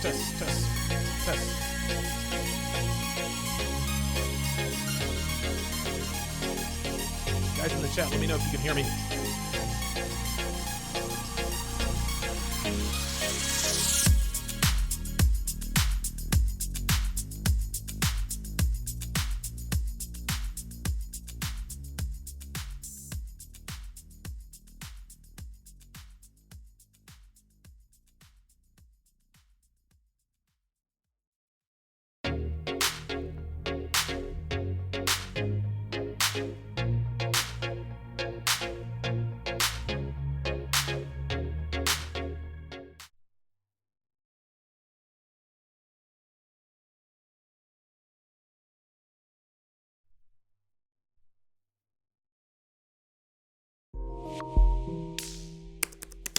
Test. Guys in the chat, let me know if you can hear me.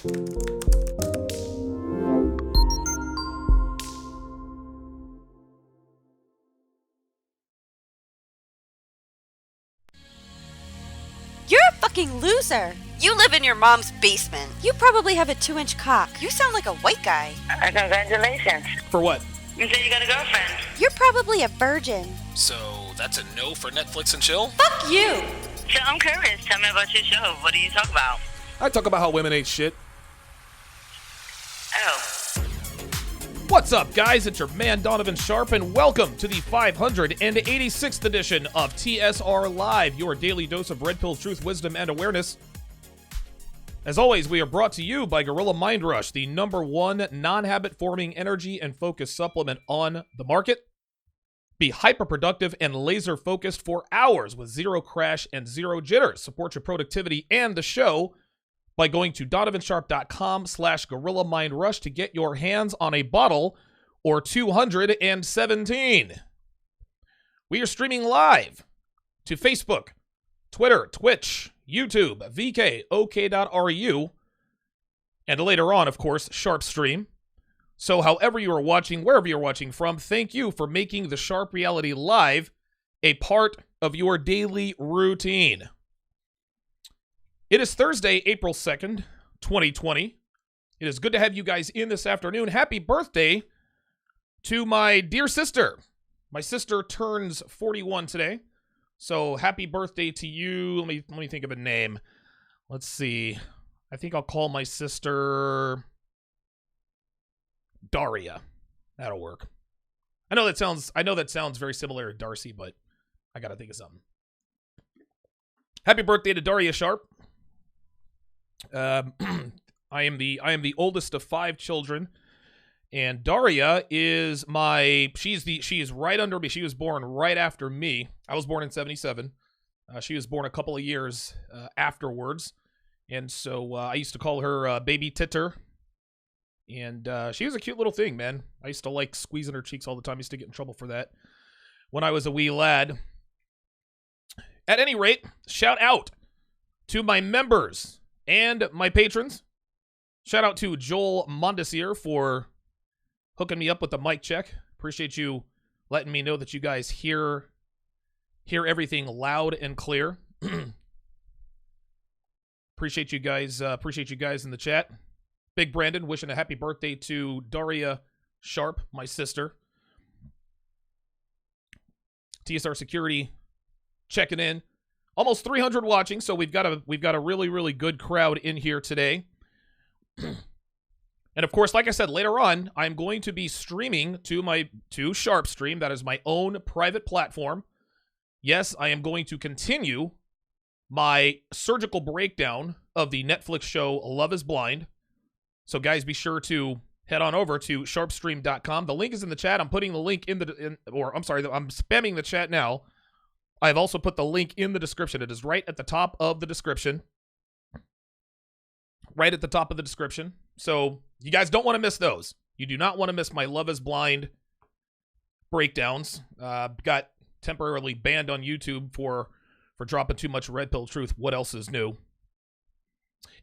You're a fucking loser. You live in your mom's basement. You probably have a 2-inch cock. You sound like a white guy. Congratulations. For what? You said you got a girlfriend. You're probably a virgin. So that's a no for Netflix and chill? Fuck you. So I'm curious. Tell me about your show. What do you talk about? I talk about how women ain't shit. Oh. What's up, guys? It's your man, Donovan Sharpe, and welcome to the 586th edition of TSR Live, your daily dose of red pill truth, wisdom, and awareness. As always, we are brought to you by Gorilla Mind Rush, the #1 non-habit-forming energy and focus supplement on the market. Be hyper-productive and laser-focused for hours with zero crash and zero jitters. Support your productivity and the show by going to donovansharpe.com/Gorilla Mind Rush to get your hands on a bottle or 217. We are streaming live to Facebook, Twitter, Twitch, YouTube, VK, OK.ru, and later on, of course, Sharpe Stream. So however you are watching, wherever you're watching from, thank you for making the Sharpe Reality Live a part of your daily routine. It is Thursday, April 2nd, 2020. It is good to have you guys in this afternoon. Happy birthday to my dear sister. My sister turns 41 today. So happy birthday to you. Let me think of a name. Let's see. I think I'll call my sister Daria. That'll work. I know that sounds very similar to Darcy, but I gotta think of something. Happy birthday to Daria Sharpe. I am the oldest of 5 children, and Daria is she is right under me. She was born right after me. I was born in 1977. She was born a couple of years afterwards, and so I used to call her Baby Titter. And she was a cute little thing, man. I used to like squeezing her cheeks all the time. I used to get in trouble for that when I was a wee lad. At any rate, shout out to my members and my patrons. Shout out to Joel Mondesier for hooking me up with the mic check. Appreciate you letting me know that you guys hear everything loud and clear. Appreciate you guys in the chat. Big Brandon wishing a happy birthday to Daria Sharpe, my sister. TSR Security checking in. Almost 300 watching, so we've got a really, really good crowd in here today. And of course, like I said, later on, I'm going to be streaming to Sharpe Stream. That is my own private platform. Yes, I am going to continue my surgical breakdown of the Netflix show Love is Blind. So guys, be sure to head on over to sharpestream.com. The link is in the chat. I'm putting the link I'm spamming the chat now. I've also put the link in the description. It is right at the top of the description. Right at the top of the description. So you guys don't want to miss those. You do not want to miss my Love is Blind breakdowns. Got temporarily banned on YouTube for dropping too much red pill truth. What else is new?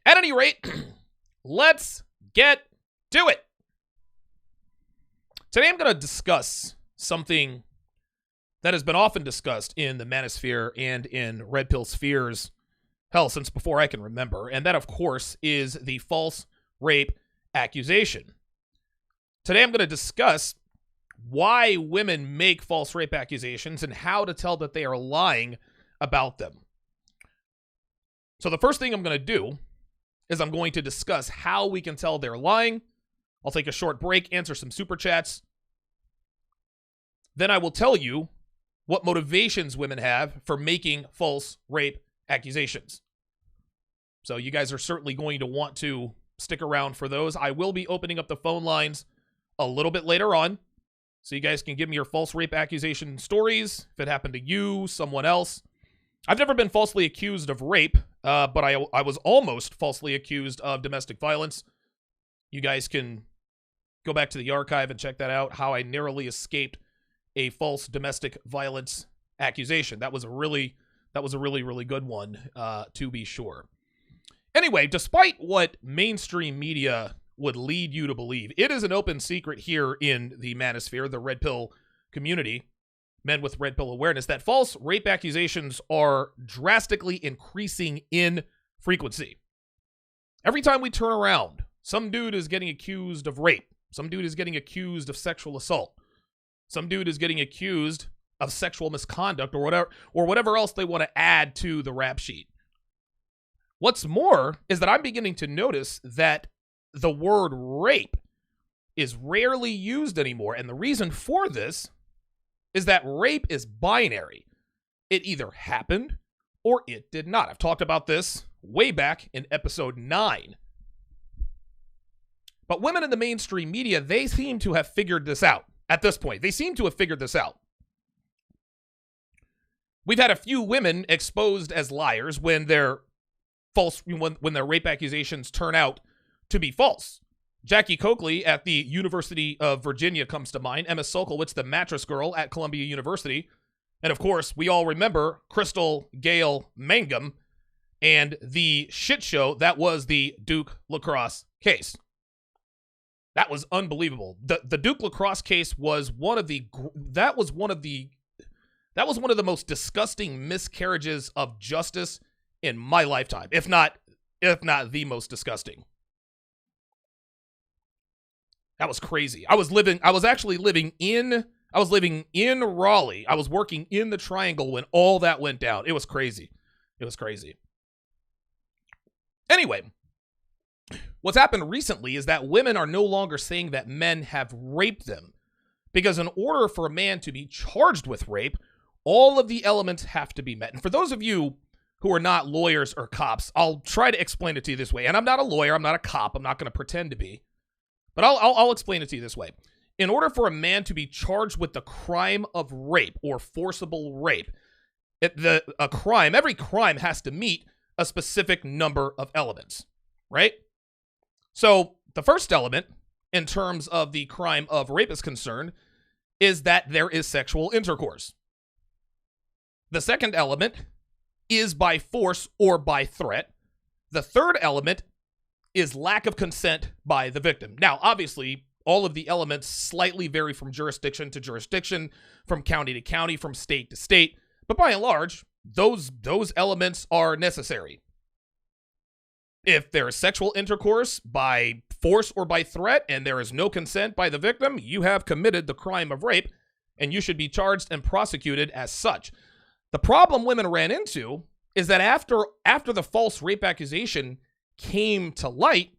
At any rate, let's get to it. Today I'm going to discuss something that has been often discussed in the manosphere and in red pill spheres, hell, since before I can remember, and that, of course, is the false rape accusation. Today I'm going to discuss why women make false rape accusations and how to tell that they are lying about them. So the first thing I'm going to do is I'm going to discuss how we can tell they're lying. I'll take a short break, answer some super chats. Then I will tell you what motivations women have for making false rape accusations. So you guys are certainly going to want to stick around for those. I will be opening up the phone lines a little bit later on, so you guys can give me your false rape accusation stories, if it happened to you, someone else. I've never been falsely accused of rape, but I was almost falsely accused of domestic violence. You guys can go back to the archive and check that out, how I narrowly escaped a false domestic violence accusation. That was a really good one, to be sure. Anyway, despite what mainstream media would lead you to believe, it is an open secret here in the manosphere, the red pill community, men with red pill awareness, that false rape accusations are drastically increasing in frequency. Every time we turn around, some dude is getting accused of rape. Some dude is getting accused of sexual assault. Some dude is getting accused of sexual misconduct or whatever else they want to add to the rap sheet. What's more is that I'm beginning to notice that the word rape is rarely used anymore. And the reason for this is that rape is binary. It either happened or it did not. I've talked about this way back in episode 9. But women in the mainstream media, they seem to have figured this out at this point. They seem to have figured this out. We've had a few women exposed as liars when their rape accusations turn out to be false. Jackie Coakley at the University of Virginia comes to mind. Emma Sokolowitz, the mattress girl at Columbia University. And of course, we all remember Crystal Gayle Mangum and the shit show that was the Duke lacrosse case. That was unbelievable. The Duke lacrosse case was one of the most disgusting miscarriages of justice in my lifetime, if not the most disgusting. That was crazy. I was living in Raleigh. I was working in the Triangle when all that went down. It was crazy. Anyway, what's happened recently is that women are no longer saying that men have raped them, because in order for a man to be charged with rape, all of the elements have to be met. And for those of you who are not lawyers or cops, I'll try to explain it to you this way. And I'm not a lawyer. I'm not a cop. I'm not going to pretend to be. But I'll explain it to you this way. In order for a man to be charged with the crime of rape or forcible rape, every crime has to meet a specific number of elements, right? So the first element, in terms of the crime of rape is concerned, is that there is sexual intercourse. The second element is by force or by threat. The third element is lack of consent by the victim. Now, obviously, all of the elements slightly vary from jurisdiction to jurisdiction, from county to county, from state to state, but by and large, those elements are necessary. If there is sexual intercourse by force or by threat and there is no consent by the victim, you have committed the crime of rape and you should be charged and prosecuted as such. The problem women ran into is that after the false rape accusation came to light,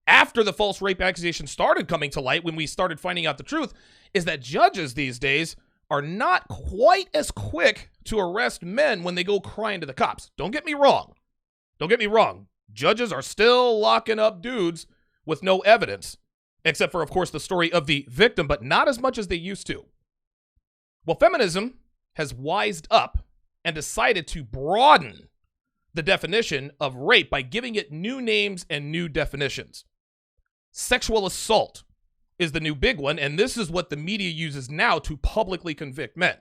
after the false rape accusation started coming to light, when we started finding out the truth, is that judges these days are not quite as quick to arrest men when they go crying to the cops. Don't get me wrong. Judges are still locking up dudes with no evidence, except for, of course, the story of the victim, but not as much as they used to. Well, feminism has wised up and decided to broaden the definition of rape by giving it new names and new definitions. Sexual assault is the new big one, and this is what the media uses now to publicly convict men.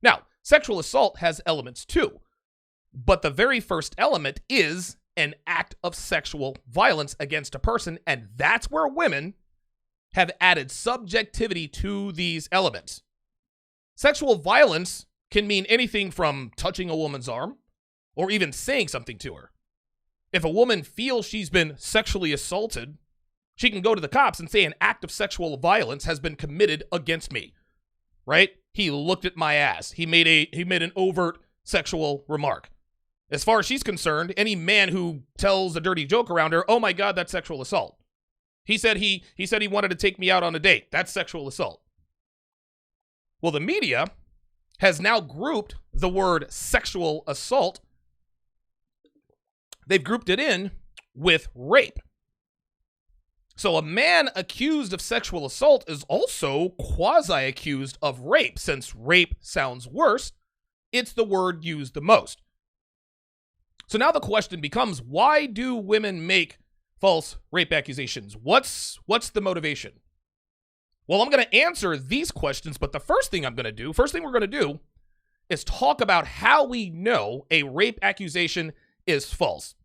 Now, sexual assault has elements too, but the very first element is an act of sexual violence against a person, and that's where women have added subjectivity to these elements. Sexual violence can mean anything from touching a woman's arm or even saying something to her. If a woman feels she's been sexually assaulted, she can go to the cops and say an act of sexual violence has been committed against me, right? He looked at my ass. He made an overt sexual remark. As far as she's concerned, any man who tells a dirty joke around her, oh my God, that's sexual assault. He said he wanted to take me out on a date. That's sexual assault. Well, the media has now grouped the word sexual assault. They've grouped it in with rape. So a man accused of sexual assault is also quasi-accused of rape. Since rape sounds worse, it's the word used the most. So now the question becomes, why do women make false rape accusations? What's the motivation? Well, I'm going to answer these questions, but the first thing we're going to do is talk about how we know a rape accusation is false.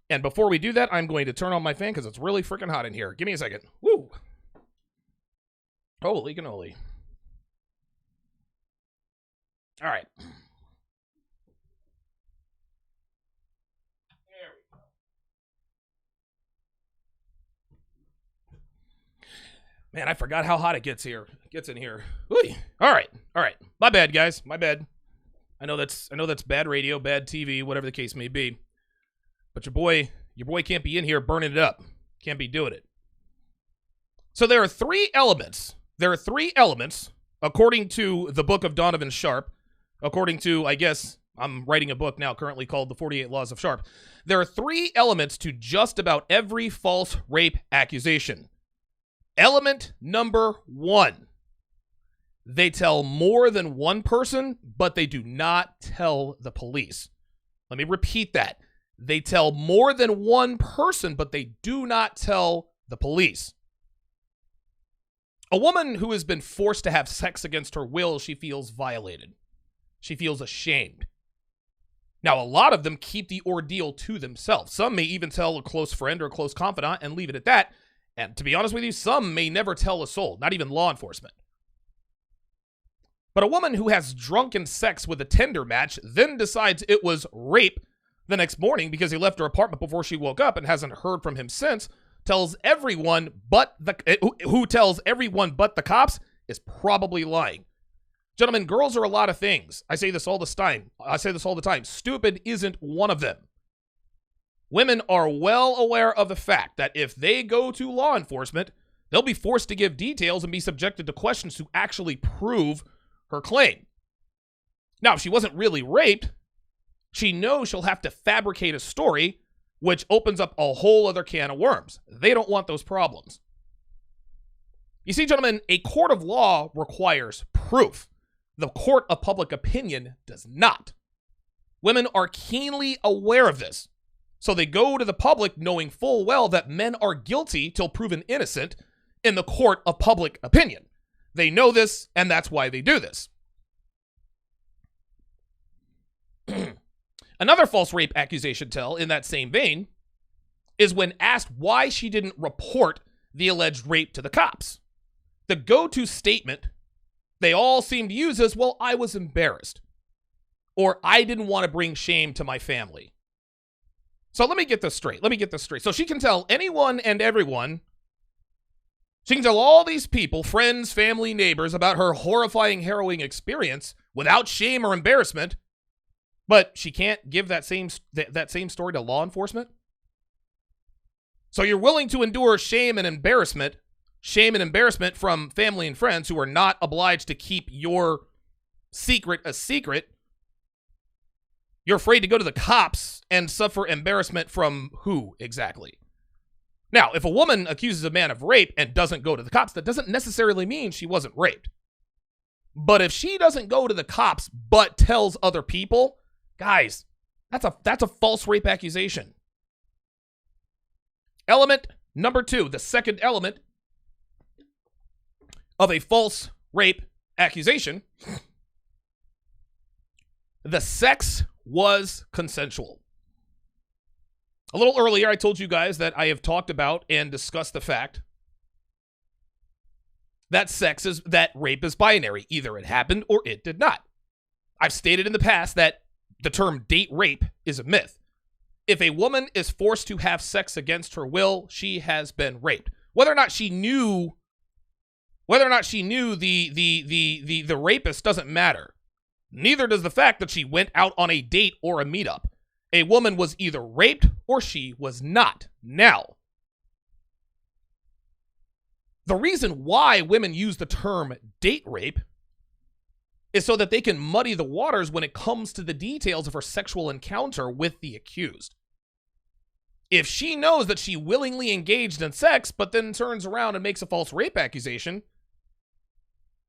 And before we do that, I'm going to turn on my fan because it's really freaking hot in here. Give me a second. Woo! Holy cannoli. All right. There we go. Man, I forgot how hot it gets here. It gets in here. Ooh. All right. My bad, guys. My bad. I know that's bad radio, bad TV, whatever the case may be. But your boy can't be in here burning it up. Can't be doing it. So there are three elements. According to the book of Donovan Sharpe. According to, I guess, I'm writing a book now currently called The 48 Laws of Sharpe. There are three elements to just about every false rape accusation. Element number 1. They tell more than one person, but they do not tell the police. Let me repeat that. They tell more than one person, but they do not tell the police. A woman who has been forced to have sex against her will, she feels violated. She feels ashamed. Now, a lot of them keep the ordeal to themselves. Some may even tell a close friend or a close confidant and leave it at that. And to be honest with you, some may never tell a soul, not even law enforcement. But a woman who has drunken sex with a Tinder match then decides it was rape the next morning because he left her apartment before she woke up and hasn't heard from him since, tells everyone but the cops is probably lying. Gentlemen, girls are a lot of things. I say this all the time. Stupid isn't one of them. Women are well aware of the fact that if they go to law enforcement, they'll be forced to give details and be subjected to questions to actually prove her claim. Now, if she wasn't really raped, she knows she'll have to fabricate a story, which opens up a whole other can of worms. They don't want those problems. You see, gentlemen, a court of law requires proof. The court of public opinion does not. Women are keenly aware of this, so they go to the public knowing full well that men are guilty till proven innocent in the court of public opinion. They know this, and that's why they do this. Another false rape accusation tell in that same vein is when asked why she didn't report the alleged rape to the cops. The go-to statement they all seem to use is, well, I was embarrassed, or I didn't want to bring shame to my family. So let me get this straight. So she can tell anyone and everyone, she can tell all these people, friends, family, neighbors, about her horrifying, harrowing experience without shame or embarrassment, but she can't give that same story to law enforcement? So you're willing to endure shame and embarrassment from family and friends who are not obliged to keep your secret a secret. You're afraid to go to the cops and suffer embarrassment from who exactly? Now, if a woman accuses a man of rape and doesn't go to the cops, that doesn't necessarily mean she wasn't raped. But if she doesn't go to the cops but tells other people, guys, that's a false rape accusation. Element number 2, the second element of a false rape accusation, the sex was consensual. A little earlier, I told you guys that I have talked about and discussed the fact that rape is binary. Either it happened or it did not. I've stated in the past that the term date rape is a myth. If a woman is forced to have sex against her will, she has been raped. Whether or not she knew the rapist doesn't matter. Neither does the fact that she went out on a date or a meetup. A woman was either raped or she was not. Now, the reason why women use the term date rape is so that they can muddy the waters when it comes to the details of her sexual encounter with the accused. If she knows that she willingly engaged in sex, but then turns around and makes a false rape accusation,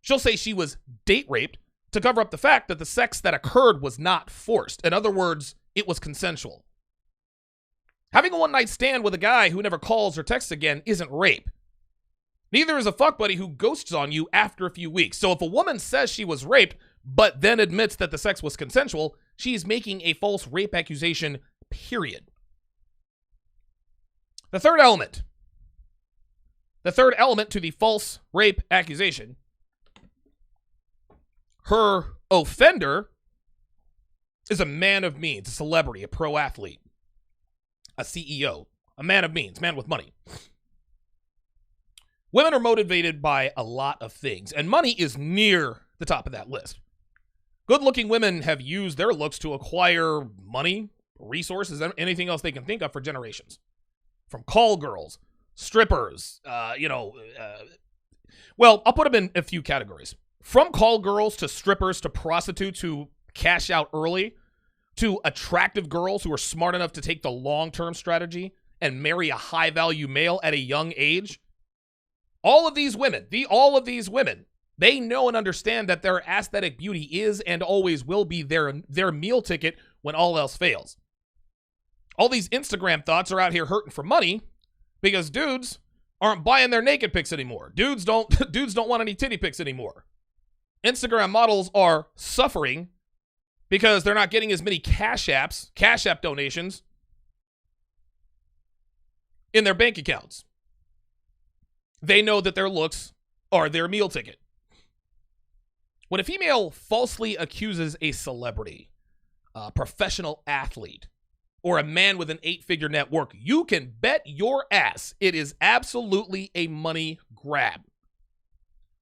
she'll say she was date raped to cover up the fact that the sex that occurred was not forced. In other words, it was consensual. Having a one-night stand with a guy who never calls or texts again isn't rape. Neither is a fuck buddy who ghosts on you after a few weeks. So if a woman says she was raped, but then admits that the sex was consensual, She is making a false rape accusation, period. The third element to the false rape accusation, her offender is a man of means, a celebrity, a pro athlete, a CEO, a man of means, man with money. Women are motivated by a lot of things, and money is near the top of that list. Good-looking women have used their looks to acquire money, resources, and anything else they can think of for generations. From call girls, strippers, well, I'll put them in a few categories. From call girls to strippers to prostitutes who cash out early to attractive girls who are smart enough to take the long-term strategy and marry a high-value male at a young age. All of these women, they know and understand that their aesthetic beauty is and always will be their meal ticket when all else fails. All these Instagram thoughts are out here hurting for money because dudes aren't buying their naked pics anymore. Dudes don't want any titty pics anymore. Instagram models are suffering because they're not getting as many Cash App donations in their bank accounts. They know that their looks are their meal ticket. When a female falsely accuses a celebrity, a professional athlete, or a man with an 8-figure net worth, you can bet your ass it is absolutely a money grab.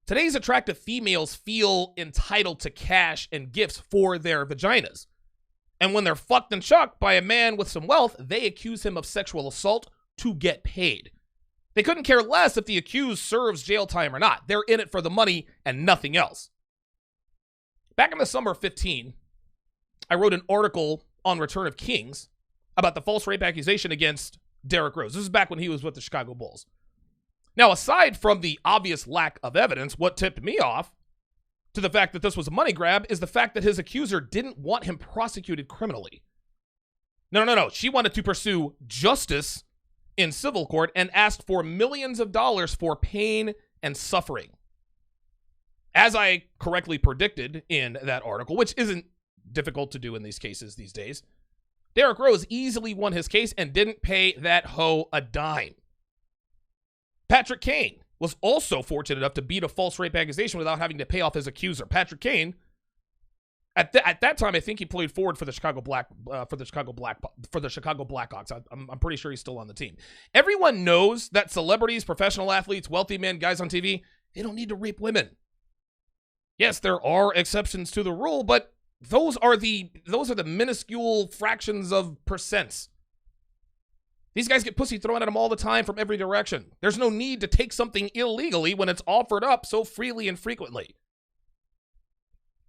Today's attractive females feel entitled to cash and gifts for their vaginas. And when they're fucked and chucked by a man with some wealth, they accuse him of sexual assault to get paid. They couldn't care less if the accused serves jail time or not. They're in it for the money and nothing else. Back in the summer of 15, I wrote an article on Return of Kings about the false rape accusation against Derrick Rose. This is back when he was with the Chicago Bulls. Now, aside from the obvious lack of evidence, what tipped me off to the fact that this was a money grab is the fact that his accuser didn't want him prosecuted criminally. No. She wanted to pursue justice in civil court and asked for millions of dollars for pain and suffering. As I correctly predicted in that article, which isn't difficult to do in these cases these days, Derrick Rose easily won his case and didn't pay that hoe a dime. Patrick Kane was also fortunate enough to beat a false rape accusation without having to pay off his accuser. Patrick Kane, at that time, I think he played forward for the Chicago Blackhawks. I'm pretty sure he's still on the team. Everyone knows that celebrities, professional athletes, wealthy men, guys on TV, they don't need to rape women. Yes, there are exceptions to the rule, but those are the minuscule fractions of percents. These guys get pussy thrown at them all the time from every direction. There's no need to take something illegally when it's offered up so freely and frequently.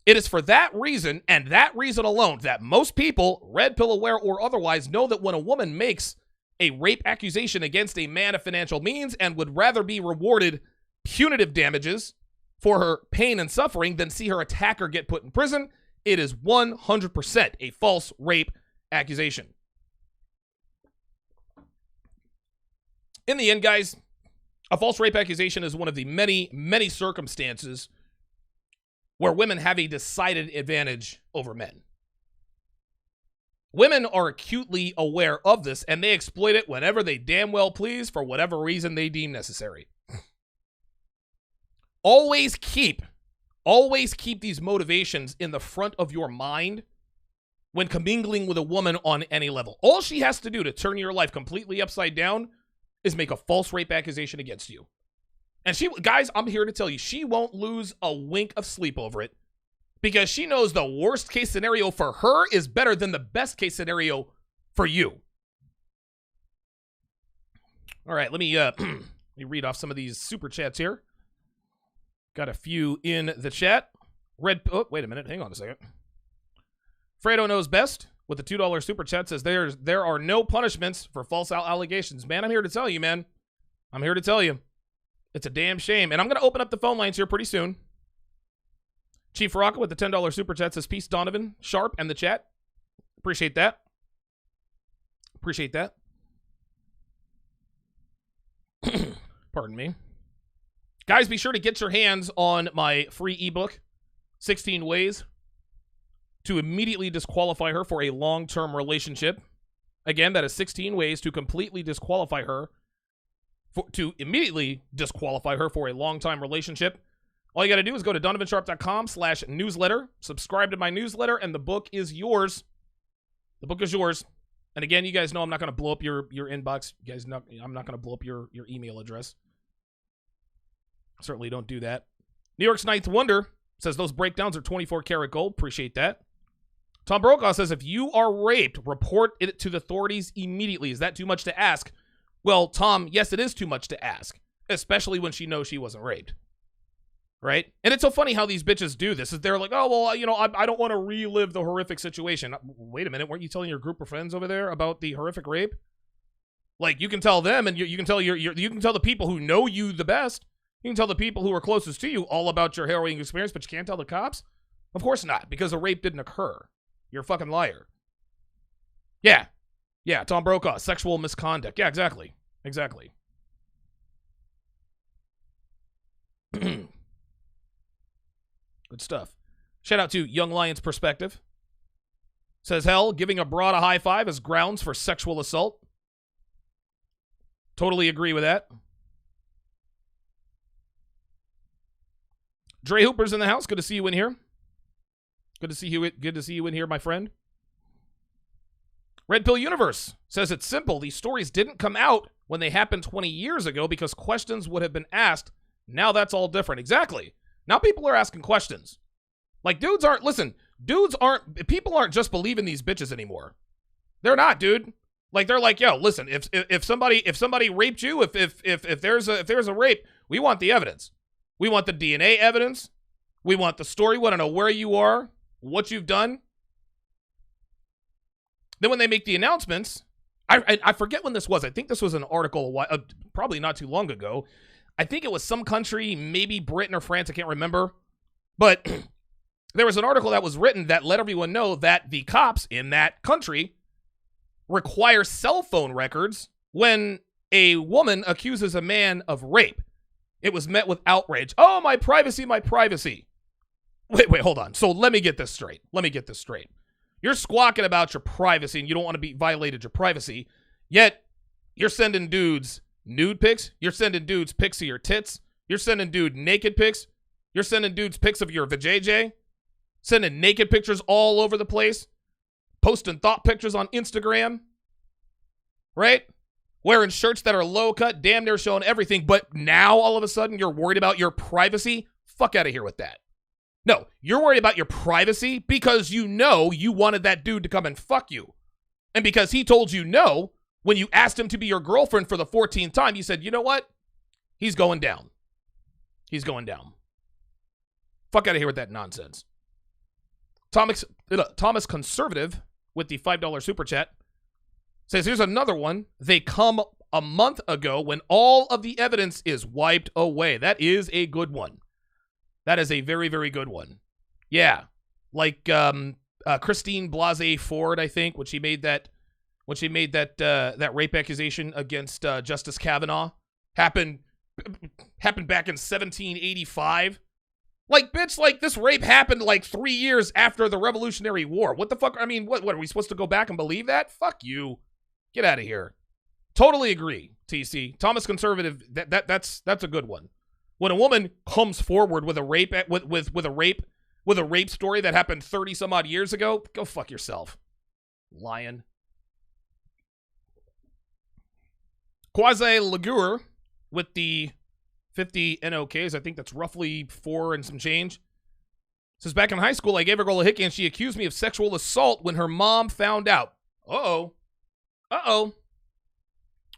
It is for that reason, and that reason alone, that most people, red pill aware or otherwise, know that when a woman makes a rape accusation against a man of financial means and would rather be rewarded punitive damages for her pain and suffering than see her attacker get put in prison, it is 100% a false rape accusation. In the end, guys, a false rape accusation is one of the many, many circumstances where women have a decided advantage over men. Women are acutely aware of this, and they exploit it whenever they damn well please for whatever reason they deem necessary. Always keep these motivations in the front of your mind when commingling with a woman on any level. All she has to do to turn your life completely upside down is make a false rape accusation against you. And guys, I'm here to tell you, she won't lose a wink of sleep over it because she knows the worst case scenario for her is better than the best case scenario for you. All right, let me read off some of these super chats here. Got a few in the chat. Wait a minute. Hang on a second. Fredo knows best with the $2 super chat says there are no punishments for false allegations. Man, I'm here to tell you, man. I'm here to tell you. It's a damn shame. And I'm going to open up the phone lines here pretty soon. Chief Rocca with the $10 super chat says, peace, Donovan, Sharpe, and the chat. Appreciate that. Appreciate that. Pardon me. Guys, be sure to get your hands on my free ebook, 16 Ways to immediately disqualify her for a long-term relationship. Again, that is 16 ways to completely disqualify her, to immediately disqualify her for a long-time relationship. All you got to do is go to donovansharpe.com/newsletter, subscribe to my newsletter, and the book is yours. The book is yours. And again, you guys know I'm not going to blow up your inbox. You guys know I'm not going to blow up your email address. Certainly don't do that. New York's Ninth Wonder says those breakdowns are 24 karat gold. Appreciate that. Tom Brokaw says if you are raped, report it to the authorities immediately. Is that too much to ask? Well, Tom, yes, it is too much to ask, especially when she knows she wasn't raped. Right? And it's so funny how these bitches do this. Is they're like, oh, well, you know, I don't want to relive the horrific situation. Wait a minute. Weren't you telling your group of friends over there about the horrific rape? Like, you can tell them, and you can tell you can tell the people who know you the best. You can tell the people who are closest to you all about your harrowing experience, but you can't tell the cops? Of course not, because the rape didn't occur. You're a fucking liar. Yeah. Yeah, Tom Brokaw, sexual misconduct. Yeah, exactly. Exactly. Good stuff. Shout out to Young Lion's Perspective. Says, hell, giving a broad a high five is grounds for sexual assault. Totally agree with that. Dre Hooper's in the house. Good to see you in here. Good to see you in here, my friend. Red Pill Universe says it's simple. These stories didn't come out when they happened 20 years ago because questions would have been asked. Now that's all different. Exactly. Now people are asking questions. Like people aren't just believing these bitches anymore. They're not, dude. Like they're like, yo, listen, if somebody raped you, if there's a rape, we want the evidence. We want the DNA evidence. We want the story. We want to know where you are, what you've done. Then when they make the announcements, I forget when this was. I think this was an article probably not too long ago. I think it was some country, maybe Britain or France. I can't remember. But there was an article that was written that let everyone know that the cops in that country require cell phone records when a woman accuses a man of rape. It was met with outrage. Oh, my privacy, my privacy. Wait, hold on. So let me get this straight. You're squawking about your privacy and you don't want to be violated your privacy, yet you're sending dudes nude pics. You're sending dudes pics of your tits. You're sending dude naked pics. You're sending dudes pics of your vajayjay. Sending naked pictures all over the place. Posting thought pictures on Instagram. Right? Wearing shirts that are low cut, damn near showing everything, but now all of a sudden you're worried about your privacy? Fuck out of here with that. No, you're worried about your privacy because you know you wanted that dude to come and fuck you. And because he told you no, when you asked him to be your girlfriend for the 14th time, you said, you know what? He's going down. He's going down. Fuck out of here with that nonsense. Thomas Conservative with the $5 super chat says, here's another one. They come a month ago when all of the evidence is wiped away. That is a good one. That is a very, very good one. Yeah. Like Christine Blasey Ford, I think, when she made that rape accusation against Justice Kavanaugh, happened back in 1785. Like, bitch, like, this rape happened like 3 years after the Revolutionary War. What the fuck? I mean, what are we supposed to go back and believe that? Fuck you. Get out of here. Totally agree, TC. Thomas Conservative, that's a good one. When a woman comes forward with a rape with a rape story that happened 30 some odd years ago, go fuck yourself. Lion. Quasi Lagur with the 50 NOKs. I think that's roughly 4 and some change. Says, back in high school, I gave a girl a hickey and she accused me of sexual assault when her mom found out. Uh-oh.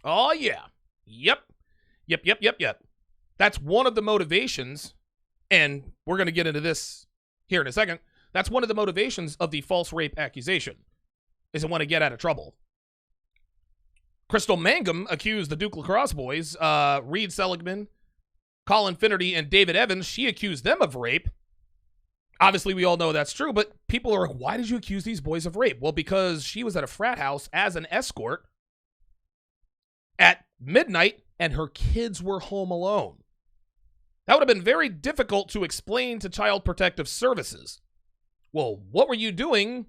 Oh, yeah. Yep. That's one of the motivations, and we're going to get into this here in a second. That's one of the motivations of the false rape accusation, is they want to get out of trouble. Crystal Mangum accused the Duke Lacrosse boys, Reed Seligman, Colin Finnerty, and David Evans. She accused them of rape. Obviously, we all know that's true, but people are like, why did you accuse these boys of rape? Well, because she was at a frat house as an escort at midnight, and her kids were home alone. That would have been very difficult to explain to Child Protective Services. Well, what were you doing?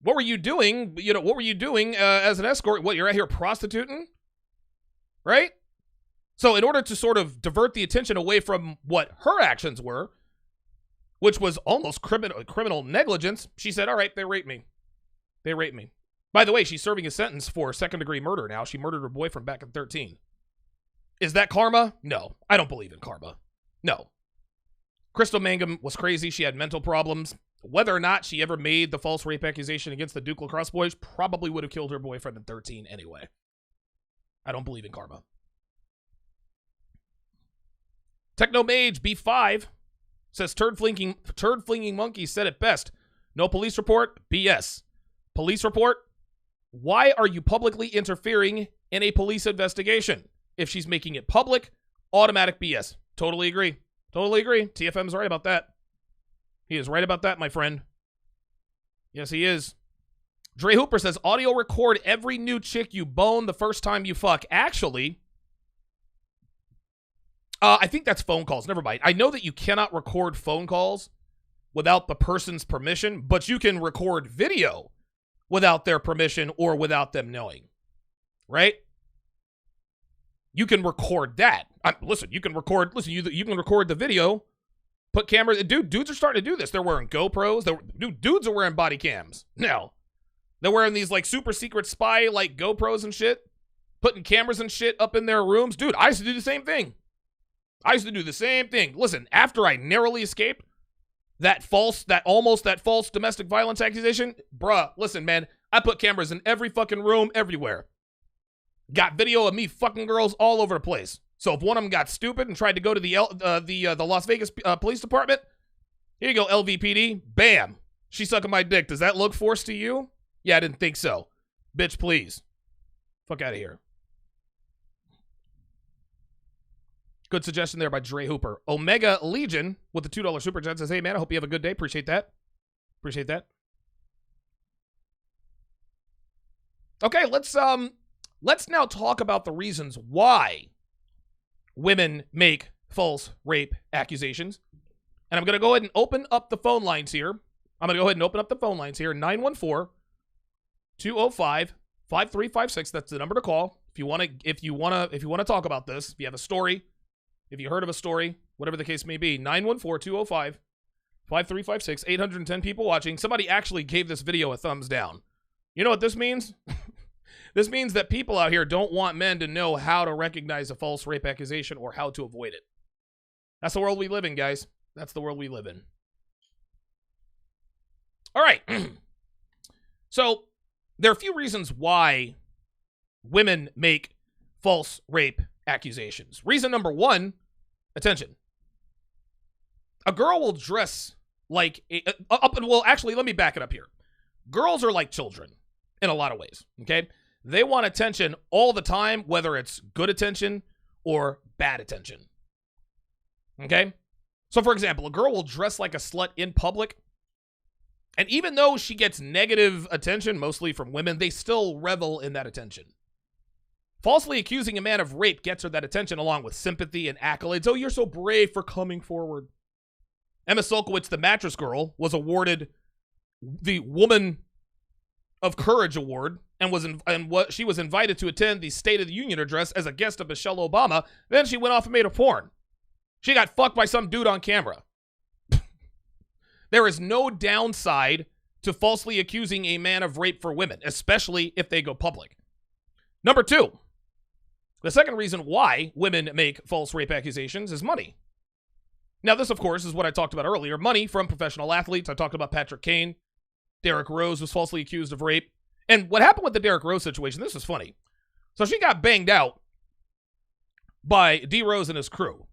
What were you doing? What were you doing as an escort? What, you're out here prostituting? Right? So in order to sort of divert the attention away from what her actions were, which was almost criminal negligence, she said, all right, they raped me. They raped me. By the way, she's serving a sentence for second-degree murder now. She murdered her boyfriend back in 13. Is that karma? No. I don't believe in karma. No. Crystal Mangum was crazy. She had mental problems. Whether or not she ever made the false rape accusation against the Duke Lacrosse boys probably would have killed her boyfriend in 13 anyway. I don't believe in karma. Techno Mage B5 says turd flinging monkey said it best. No police report? BS. Police report? Why are you publicly interfering in a police investigation? If she's making it public, automatic BS. Totally agree. Totally agree. TFM's right about that. He is right about that, my friend. Yes, he is. Dre Hooper says, audio record every new chick you bone the first time you fuck. Actually, I think that's phone calls. Never mind. I know that you cannot record phone calls without the person's permission, but you can record video without their permission or without them knowing. Right? You can record that. Listen, you can record the video. Put cameras. Dudes are starting to do this. They're wearing GoPros. Dudes are wearing body cams now. They're wearing these like super secret spy like GoPros and shit. Putting cameras and shit up in their rooms. Dude, I used to do the same thing. Listen, after I narrowly escaped that false domestic violence accusation, bruh, listen, man, I put cameras in every fucking room, everywhere. Got video of me fucking girls all over the place. So if one of them got stupid and tried to go to the Las Vegas police department, here you go, LVPD. Bam. She's sucking my dick. Does that look forced to you? Yeah, I didn't think so. Bitch, please. Fuck out of here. Good suggestion there by Dre Hooper. Omega Legion with the $2 super chat says, hey, man, I hope you have a good day. Appreciate that. Okay, let's now talk about the reasons why women make false rape accusations. And I'm going to go ahead and open up the phone lines here. 914-205-5356. That's the number to call. If you want to talk about this, if you have a story, if you heard of a story, whatever the case may be, 914-205-5356, 810 people watching. Somebody actually gave this video a thumbs down. You know what this means? This means that people out here don't want men to know how to recognize a false rape accusation or how to avoid it. That's the world we live in, guys. That's the world we live in. All right. So, there are a few reasons why women make false rape accusations. Reason number one, attention. A girl will dress like actually, let me back it up here. Girls are like children in a lot of ways, okay? They want attention all the time, whether it's good attention or bad attention. Okay? So, for example, a girl will dress like a slut in public, and even though she gets negative attention, mostly from women, they still revel in that attention. Falsely accusing a man of rape gets her that attention along with sympathy and accolades. Oh, you're so brave for coming forward. Emma Solkowitz, the mattress girl, was awarded the Woman of Courage Award she was invited to attend the State of the Union address as a guest of Michelle Obama. Then she went off and made a porn. She got fucked by some dude on camera. There is no downside to falsely accusing a man of rape for women, especially if they go public. Number two, the second reason why women make false rape accusations is money. Now, this, of course, is what I talked about earlier. Money from professional athletes. I talked about Patrick Kane. Derrick Rose was falsely accused of rape. And what happened with the Derrick Rose situation, this is funny. So she got banged out by D Rose and his crew.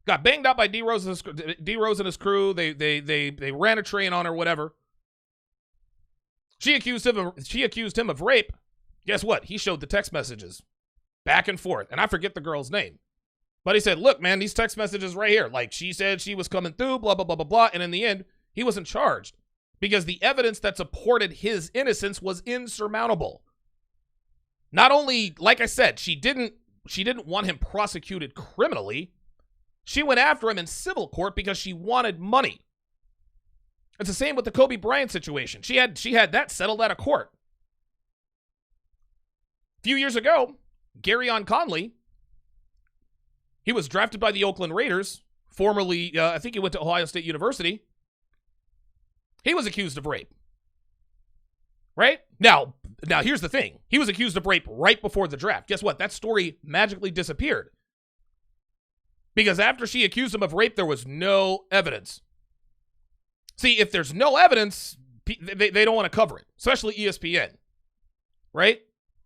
Got banged out by D Rose and his crew. They ran a train on her, whatever. She accused him of rape. Guess what? He showed the text messages back and forth. And I forget the girl's name. But he said, look, man, these text messages right here. Like, she said she was coming through, blah, blah, blah, blah, blah. And in the end, he wasn't charged because the evidence that supported his innocence was insurmountable. Not only, like I said, she didn't want him prosecuted criminally. She went after him in civil court because she wanted money. It's the same with the Kobe Bryant situation. She had that settled out of court. A few years ago, Garyon Conley, he was drafted by the Oakland Raiders, formerly, I think he went to Ohio State University. He was accused of rape. Right? Now here's the thing. He was accused of rape right before the draft. Guess what? That story magically disappeared. Because after she accused him of rape, there was no evidence. See, if there's no evidence, they don't want to cover it, especially ESPN. Right?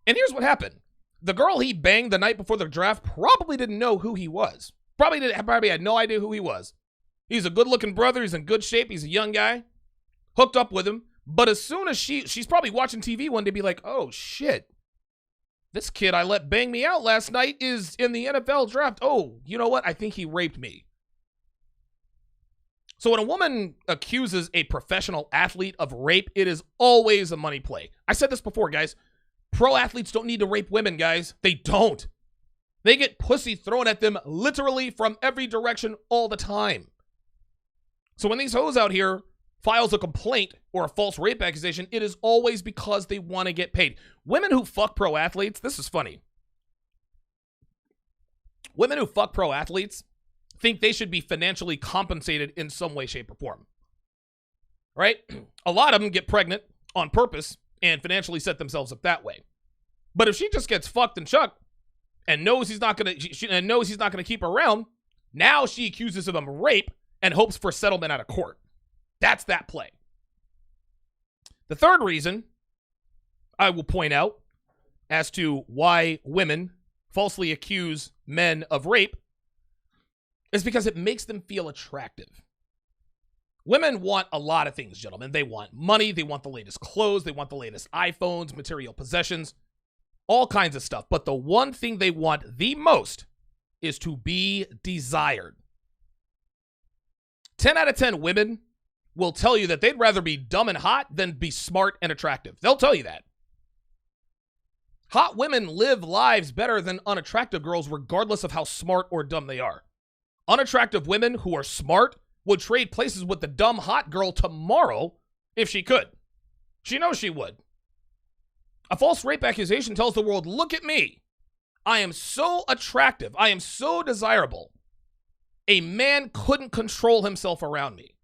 And here's what happened. The girl he banged the night before the draft probably didn't know who he was. Probably had no idea who he was. He's a good-looking brother. He's in good shape. He's a young guy. Hooked up with him. But as soon as she's probably watching TV one day, be like, oh, shit. This kid I let bang me out last night is in the NFL draft. Oh, you know what? I think he raped me. So when a woman accuses a professional athlete of rape, it is always a money play. I said this before, guys. Pro athletes don't need to rape women, guys. They don't. They get pussy thrown at them literally from every direction all the time. So when these hoes out here files a complaint or a false rape accusation, it is always because they want to get paid. Women who fuck pro athletes, this is funny. Women who fuck pro athletes think they should be financially compensated in some way, shape, or form. Right? A lot of them get pregnant on purpose and financially set themselves up that way. But if she just gets fucked and chucked and knows he's not gonna keep her around, now she accuses him of rape and hopes for settlement out of court. That's that play. The third reason I will point out as to why women falsely accuse men of rape is because it makes them feel attractive. Women want a lot of things, gentlemen. They want money. They want the latest clothes. They want the latest iPhones, material possessions, all kinds of stuff. But the one thing they want the most is to be desired. 10 out of 10 women will tell you that they'd rather be dumb and hot than be smart and attractive. They'll tell you that. Hot women live lives better than unattractive girls regardless of how smart or dumb they are. Unattractive women who are smart would trade places with the dumb hot girl tomorrow if she could. She knows she would. A false rape accusation tells the world, look at me. I am so attractive. I am so desirable. A man couldn't control himself around me.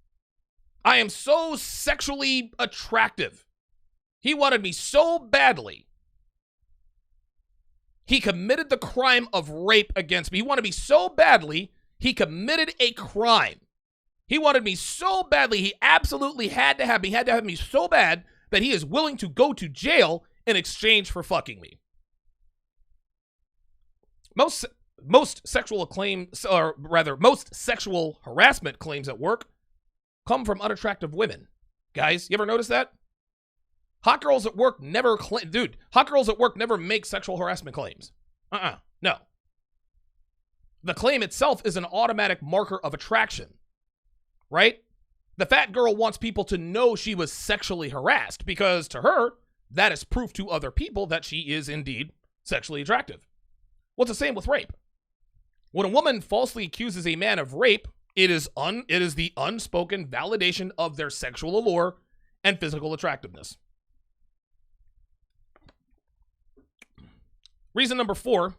I am so sexually attractive. He wanted me so badly. He committed the crime of rape against me. He wanted me so badly, he committed a crime. He wanted me so badly, he absolutely had to have me. He had to have me so bad that he is willing to go to jail in exchange for fucking me. Most sexual harassment claims at work come from unattractive women. Guys, you ever notice that? Hot girls at work never make sexual harassment claims. No. The claim itself is an automatic marker of attraction, right? The fat girl wants people to know she was sexually harassed because to her, that is proof to other people that she is indeed sexually attractive. Well, it's the same with rape. When a woman falsely accuses a man of rape, it is the unspoken validation of their sexual allure and physical attractiveness. Reason number 4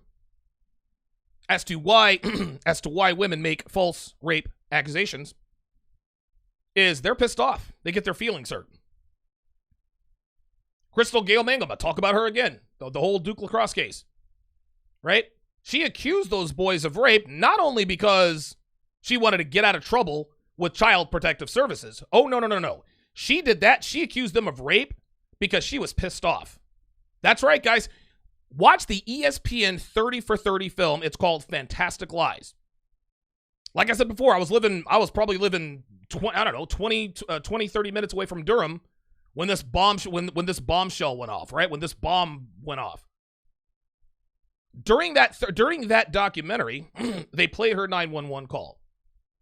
as to why women make false rape accusations is they're pissed off. They get their feelings hurt. Crystal Gayle Mangum, talk about her again. The whole Duke lacrosse case, right? She accused those boys of rape not only because she wanted to get out of trouble with Child Protective Services. Oh, no. She did that. She accused them of rape because she was pissed off. That's right, guys. Watch the ESPN 30 for 30 film. It's called Fantastic Lies. Like I said before, I was probably living 20, 30 minutes away from Durham when this bombshell went off, right? When this bomb went off. During that documentary, they played her 911 call.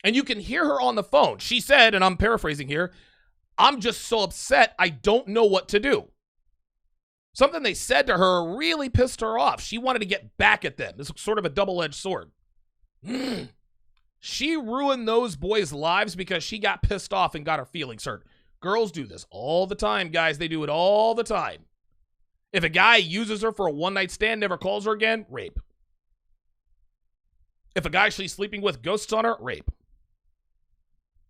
And you can hear her on the phone. She said, and I'm paraphrasing here, I'm just so upset, I don't know what to do. Something they said to her really pissed her off. She wanted to get back at them. This is sort of a double-edged sword. She ruined those boys' lives because she got pissed off and got her feelings hurt. Girls do this all the time, guys. They do it all the time. If a guy uses her for a one-night stand, never calls her again, rape. If a guy she's sleeping with ghosts on her, rape.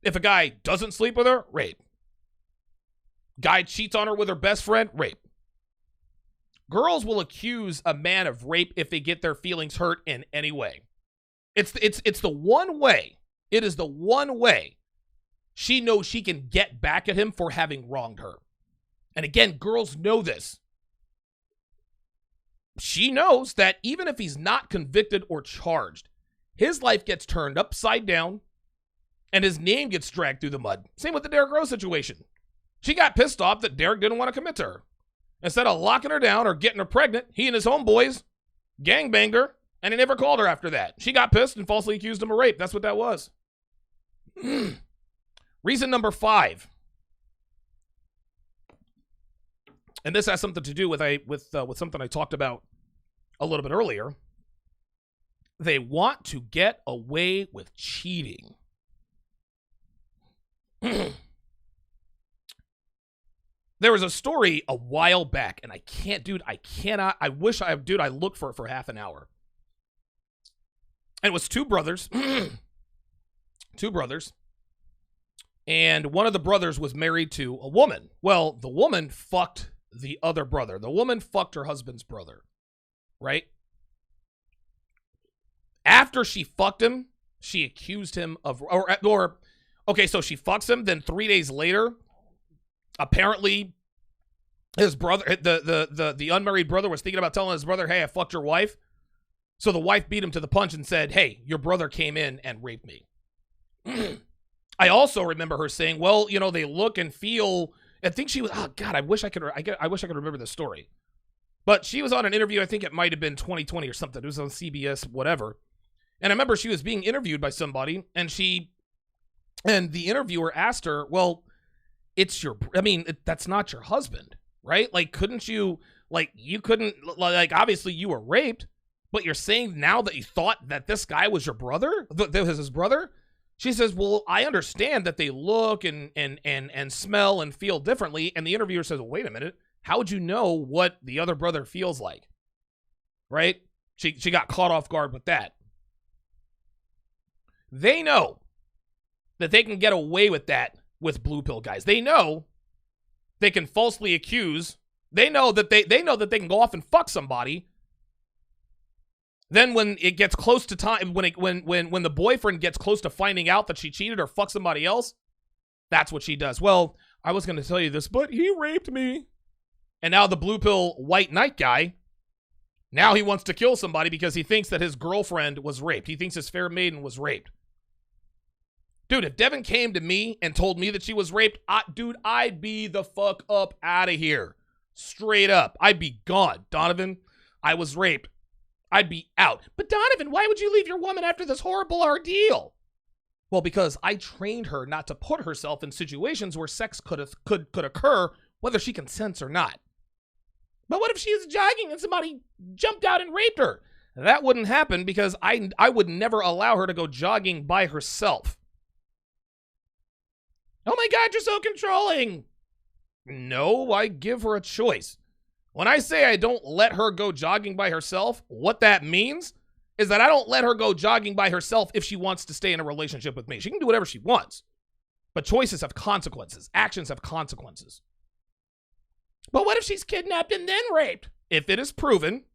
If a guy doesn't sleep with her, rape. Guy cheats on her with her best friend, rape. Girls will accuse a man of rape if they get their feelings hurt in any way. It's the one way. It is the one way she knows she can get back at him for having wronged her. And again, girls know this. She knows that even if he's not convicted or charged, his life gets turned upside down and his name gets dragged through the mud. Same with the Derrick Rose situation. She got pissed off that Derrick didn't want to commit to her. Instead of locking her down or getting her pregnant, he and his homeboys gangbanged her, and he never called her after that. She got pissed and falsely accused him of rape. That's what that was. Reason number 5. And this has something to do with something I talked about a little bit earlier. They want to get away with cheating. There was a story a while back, and I looked for it for half an hour. And it was two brothers. Two brothers. And one of the brothers was married to a woman. Well, the woman fucked the other brother. The woman fucked her husband's brother. Right? After she fucked him, she accused him of, okay, so she fucks him, then 3 days later, apparently his brother, the unmarried brother was thinking about telling his brother, hey, I fucked your wife. So the wife beat him to the punch and said, hey, your brother came in and raped me. I also remember her saying, well, you know, they look and feel, I think she was, oh God, I wish I could remember this story. But she was on an interview, I think it might have been 2020 or something. It was on CBS, whatever. And I remember she was being interviewed by somebody, and the interviewer asked her, well, that's not your husband, right? Like, couldn't you, like, you couldn't, like, obviously you were raped, but you're saying now that you thought that this guy was your brother, that was his brother? She says, well, I understand that they look and smell and feel differently. And the interviewer says, well, wait a minute. How would you know what the other brother feels like? Right? She got caught off guard with that. They know that they can get away with that with blue pill guys. They know they can falsely accuse. They know that they can go off and fuck somebody. Then when it gets close to time, when the boyfriend gets close to finding out that she cheated or fucked somebody else, that's what she does. Well, I was going to tell you this, but he raped me. And now the blue pill white knight guy, now he wants to kill somebody because he thinks that his girlfriend was raped. He thinks his fair maiden was raped. Dude, if Devin came to me and told me that she was raped, I'd be the fuck up out of here. Straight up. I'd be gone. Donovan, I was raped. I'd be out. But Donovan, why would you leave your woman after this horrible ordeal? Well, because I trained her not to put herself in situations where sex could occur, whether she consents or not. But what if she is jogging and somebody jumped out and raped her? That wouldn't happen because I would never allow her to go jogging by herself. Oh my God, you're so controlling. No, I give her a choice. When I say I don't let her go jogging by herself, what that means is that I don't let her go jogging by herself if she wants to stay in a relationship with me. She can do whatever she wants. But choices have consequences. Actions have consequences. But what if she's kidnapped and then raped? If it is proven,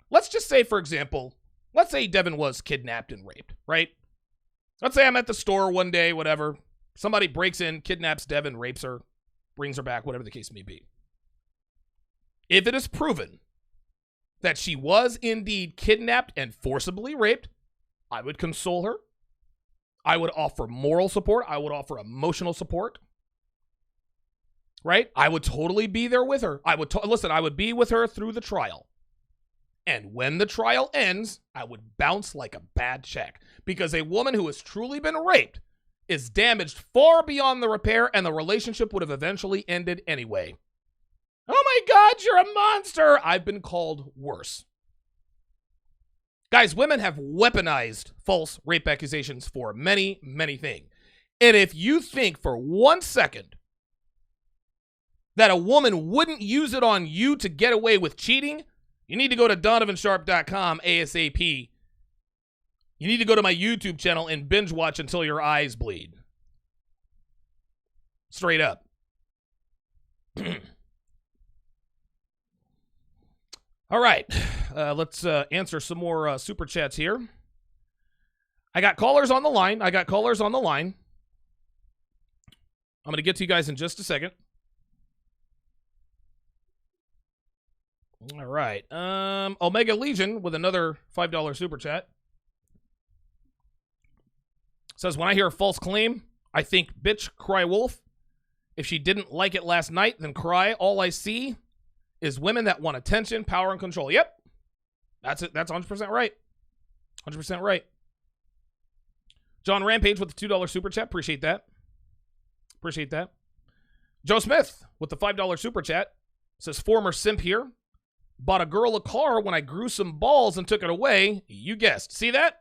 let's just say, for example, let's say Devin was kidnapped and raped, right? Let's say I'm at the store one day, whatever. Somebody breaks in, kidnaps Devin, rapes her, brings her back, whatever the case may be. If it is proven that she was indeed kidnapped and forcibly raped, I would console her. I would offer moral support. I would offer emotional support. Right? I would totally be there with her. I would be with her through the trial. And when the trial ends, I would bounce like a bad check. Because a woman who has truly been raped is damaged far beyond the repair, and the relationship would have eventually ended anyway. Oh my God, you're a monster. I've been called worse. Guys, women have weaponized false rape accusations for many, many things. And if you think for 1 second that a woman wouldn't use it on you to get away with cheating, you need to go to donovansharpe.com ASAP. You need to go to my YouTube channel and binge watch until your eyes bleed. Straight up. All right. Let's answer some more super chats here. I got callers on the line. I'm going to get to you guys in just a second. All right. Omega Legion with another $5 super chat. Says, when I hear a false claim, I think, bitch, cry wolf. If she didn't like it last night, then cry. All I see is women that want attention, power, and control. Yep. That's it. That's 100% right. 100% right. John Rampage with the $2 super chat. Appreciate that. Appreciate that. Joe Smith with the $5 super chat. Says, former simp here. Bought a girl a car when I grew some balls and took it away. You guessed. See that?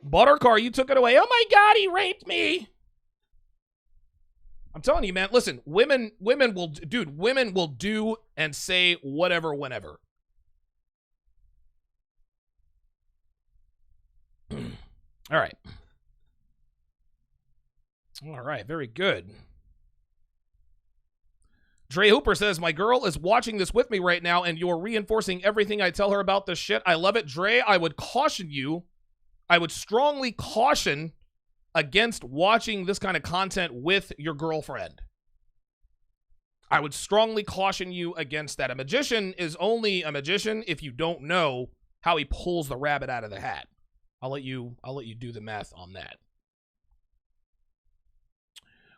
Bought her car, you took it away. Oh my God, he raped me. I'm telling you, man. Listen, women will do and say whatever, whenever. All right. All right, very good. Dre Hooper says, my girl is watching this with me right now, and you're reinforcing everything I tell her about this shit. I love it. Dre, I would caution you. I would strongly caution against watching this kind of content with your girlfriend. I would strongly caution you against that. A magician is only a magician if you don't know how he pulls the rabbit out of the hat. I'll let you do the math on that.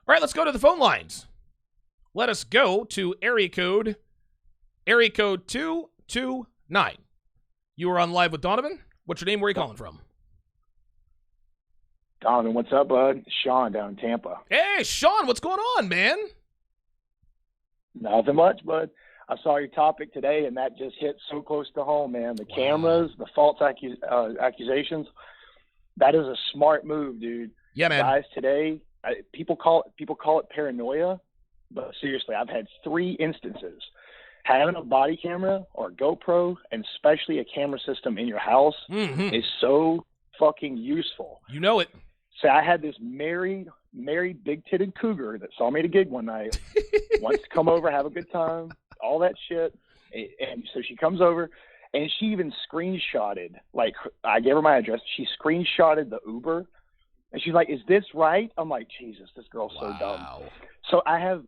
All right, let's go to the phone lines. Let us go to area code 229. You are on Live with Donovan. What's your name? Where are you calling from? Donovan, what's up, bud? Sean down in Tampa. Hey, Sean, what's going on, man? Nothing much, bud. I saw your topic today, and that just hit so close to home, man. The cameras, the false accusations, that is a smart move, dude. Yeah, man. Guys, today, people call it paranoia, but seriously, I've had 3 instances. Having a body camera or a GoPro, and especially a camera system in your house, is so fucking useful. You know it. So I had this married big-titted cougar that saw me at a gig one night, wants to come over, have a good time, all that shit. And so she comes over, and she even screenshotted, like, I gave her my address. She screenshotted the Uber, and she's like, is this right? I'm like, Jesus, this girl's so dumb. So I have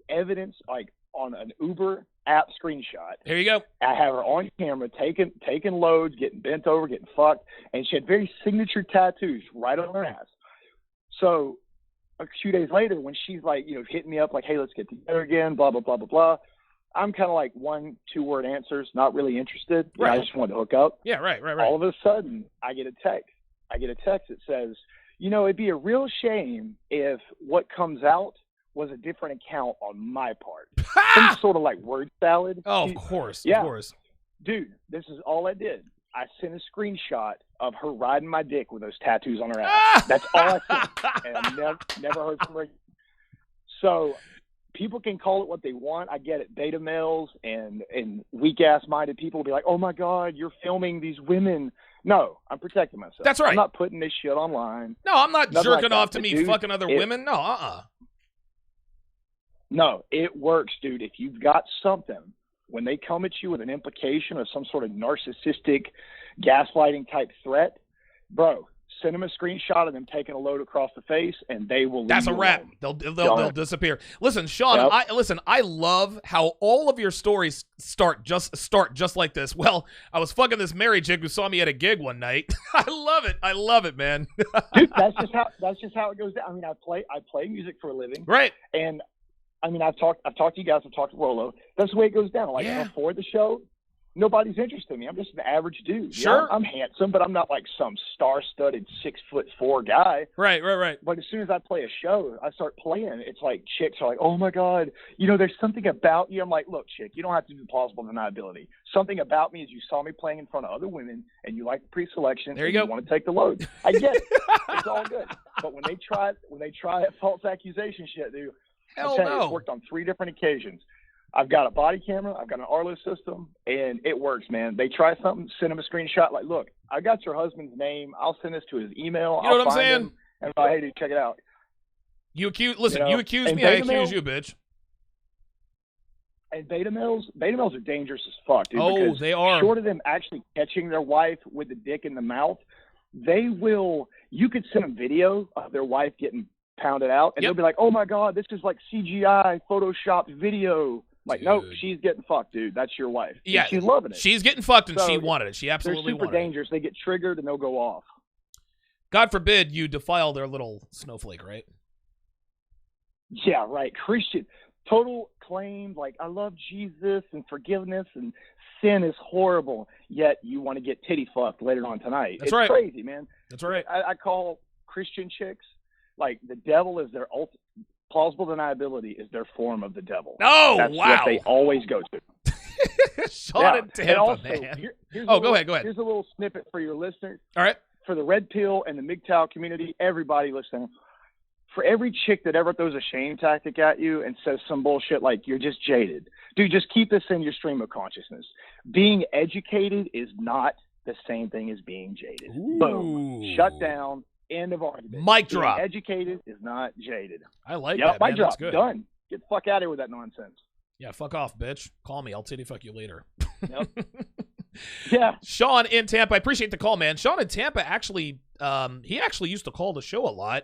evidence, like, on an Uber app screenshot. There you go. I have her on camera taking loads, getting bent over, getting fucked, and she had very signature tattoos right on her ass. So a few days later, when she's like, hitting me up like, hey, let's get together again, blah, blah, blah, blah, blah, I'm kind of like 1-2 word answers, not really interested. Right. I just wanted to hook up. Yeah, right. All of a sudden, I get a text. That says, it'd be a real shame if what comes out was a different account on my part. Some sort of like word salad. Oh, of course. Yeah. Of course. Dude, this is all I did. I sent a screenshot of her riding my dick with those tattoos on her ass. That's all I sent. And I never heard from her. So people can call it what they want. I get it. Beta males and weak-ass minded people will be like, oh, my God, you're filming these women. No, I'm protecting myself. That's right. I'm not putting this shit online. No, I'm not jerking off to me dude, fucking other women. No, No, it works, dude. If you've got something, when they come at you with an implication of some sort of narcissistic gaslighting type threat, bro, send them a screenshot of them taking a load across the face, and they will leave. That's a wrap. They'll disappear. Listen, Sean, Yep. I love how all of your stories start just like this. Well, I was fucking this married chick who saw me at a gig one night. I love it, man. Dude, that's just how it goes down. I mean, I play music for a living, Right. And I mean, I've talked to you guys. I've talked to Rolo. That's the way it goes down. Like, Yeah. before the show, nobody's interested in me. I'm just an average dude. Sure. I'm handsome, but I'm not like some star-studded 6'4" guy. Right. But as soon as I play a show, I start playing. It's like chicks are like, oh my God, there's something about you. I'm like, look, chick, you don't have to do plausible deniability. Something about me is you saw me playing in front of other women and you like the pre-selection. There you go. You want to take the load. I get it. It's all good. But when they try that false accusation shit, dude, Hell I'm telling you, no. it's worked on 3 different occasions. I've got a body camera, I've got an Arlo system, and it works, man. They try something, send them a screenshot, like, look, I got your husband's name. I'll send this to his email. You know I'll what I'm find saying? him, and I'm like, hey, dude, check it out. You accuse And me, I beta accuse males- you, bitch. And beta males are dangerous as fuck, dude. Oh, because they are. Short of them actually catching their wife with the dick in the mouth, they will. You could send them video of their wife getting pounded out, and Yep. they'll be like, "Oh my god, this is like CGI photoshopped video." Like, nope, Dude. she's getting fucked, dude. That's your wife. And Yeah, she's loving it. She's getting fucked, and So, she wanted it. She They're absolutely super wanted it. dangerous. They get triggered and they'll go off. God forbid you defile their little snowflake, right? Yeah, right. Christian, total claim, like, I love Jesus and forgiveness and sin is horrible, yet you want to get titty fucked later on tonight. That's It's right. crazy, man. That's right. I call Christian chicks, like, the devil is their plausible deniability is their form of the devil. Oh, That's wow. what they always go to. Sean Yeah. and And Tampa, also, man. here's Oh, a go little- ahead. Here's a little snippet for your listeners. All right. For the red pill and the MGTOW community, everybody listening, for every chick that ever throws a shame tactic at you and says some bullshit like you're just jaded, dude, just keep this in your stream of consciousness. Being educated is not the same thing as being jaded. Ooh. Boom. Shut down. End of argument. Mic Being drop. educated is not jaded. I like Yep, that, man. mic drop. That's good. Done. Get the fuck out of here with that nonsense. Yeah, fuck off, bitch. Call me. I'll titty fuck you later. Yep. Yeah. Sean in Tampa, I appreciate the call, man. Sean in Tampa actually, he actually used to call the show a lot.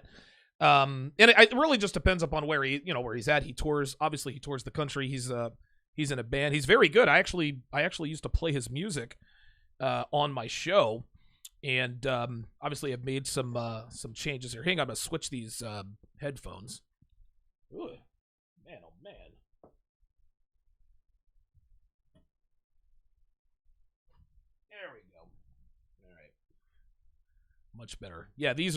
And it really just depends upon where where he's at. He tours. Obviously, he tours the country. He's in a band. He's very good. I actually used to play his music on my show, and obviously I've made some changes here. Hang on, I'm gonna switch these headphones. Ooh, man, oh man. There we go. All right. Much better. Yeah, these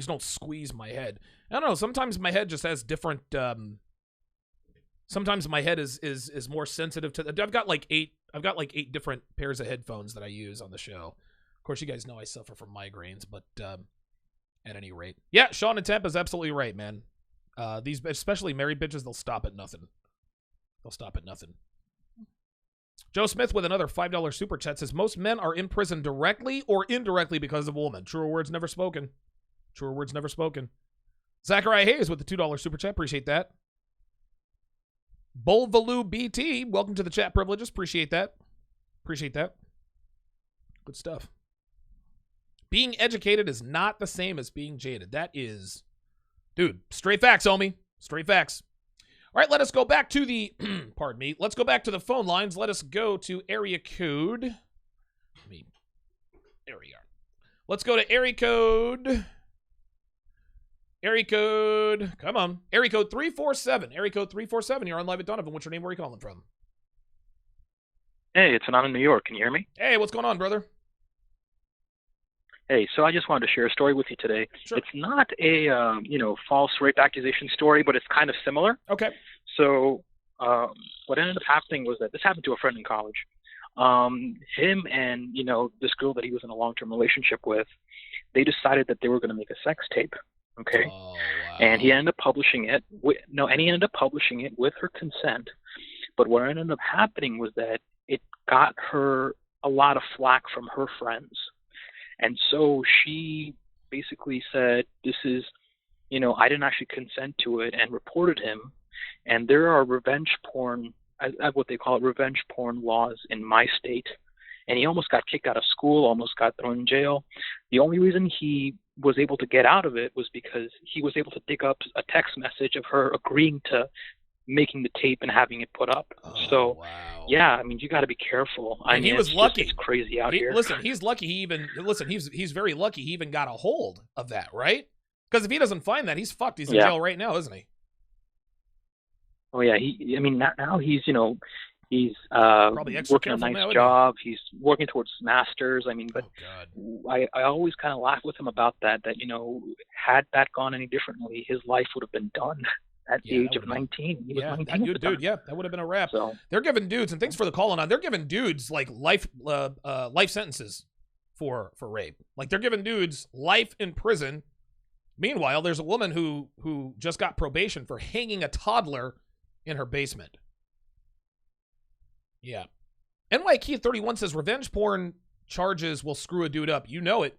don't squeeze my head. I don't know, sometimes my head just has different sometimes my head is more sensitive to I've got like 8 different pairs of headphones that I use on the show. Of course, you guys know I suffer from migraines, but at any rate. Yeah, Sean in Tampa is absolutely right, man. These especially married bitches, they'll stop at nothing. They'll stop at nothing. Joe Smith with another $5 super chat says, most men are in prison directly or indirectly because of a woman. Truer words never spoken. Truer words never spoken. Zachariah Hayes with the $2 super chat. Appreciate that. Bolvaloo BT, welcome to the chat privileges. Appreciate that. Appreciate that. Good stuff. Being educated is not the same as being jaded. That is, dude, straight facts, homie. Straight facts. All right, let us go back to the, pardon me, let's go back to the phone lines. Let us go to area code. There we are. Let's go to area code. Area code, come on. Area code 347. Area code 347. You're on live at Donovan. What's your name? Where are you calling from? Hey, it's Anand in New York. Can you hear me? Hey, what's going on, brother? Hey, so I just wanted to share a story with you today. Sure. It's not a false rape accusation story, but it's kind of similar. Okay. So what ended up happening was that this happened to a friend in college. Him and this girl that he was in a long-term relationship with, they decided that they were going to make a sex tape. Okay. Oh, wow. And he ended up publishing it. He ended up publishing it with her consent. But what ended up happening was that it got her a lot of flack from her friends. And so she basically said, this is, I didn't actually consent to it, and reported him. And there are revenge porn, what they call it, revenge porn laws in my state. And he almost got kicked out of school, almost got thrown in jail. The only reason he was able to get out of it was because he was able to dig up a text message of her agreeing to making the tape and having it put up. Oh, so, wow. yeah, I mean, you got to be careful. I mean, he was lucky. It's crazy out here. Listen, he's lucky. He's very lucky. He even got a hold of that, right? Because if he doesn't find that, he's fucked. He's in jail right now, isn't he? Oh yeah, now he's he's Probably extra working a careful nice now, isn't job. He's working towards his masters. I mean, but Oh, God. I always kind of laugh with him about that. That had that gone any differently, his life would have been done at the age of 19. He was 19 at the time. That would have been a wrap. So They're giving dudes, and thanks for the call on. They're giving dudes like life sentences for rape. Like they're giving dudes life in prison Meanwhile, there's a woman who just got probation for hanging a toddler in her basement. Yeah. NYKey31 says revenge porn charges will screw a dude up. You know it.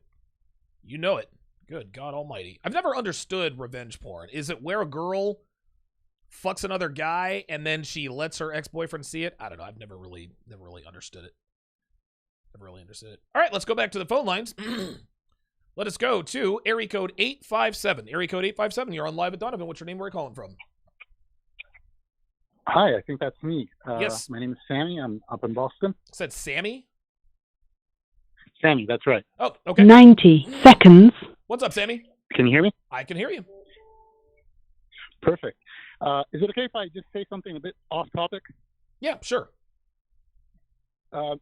You know it. Good God Almighty. I've never understood revenge porn. Is it where a girl fucks another guy and then she lets her ex-boyfriend see it? I don't know. I've never really understood it. Never really understood it. All right, let's go back to the phone lines. Let us go to area code 857. Area code 857, you're on Live at Donovan. What's your name? Where are you calling from? Hi, I think that's me. Yes. My name is Sammy. I'm up in Boston. Said Sammy? Sammy, that's right. Oh, okay. 90 seconds. What's up, Sammy? Can you hear me? I can hear you. Perfect. Is it okay if I just say something a bit off topic? Yeah, sure.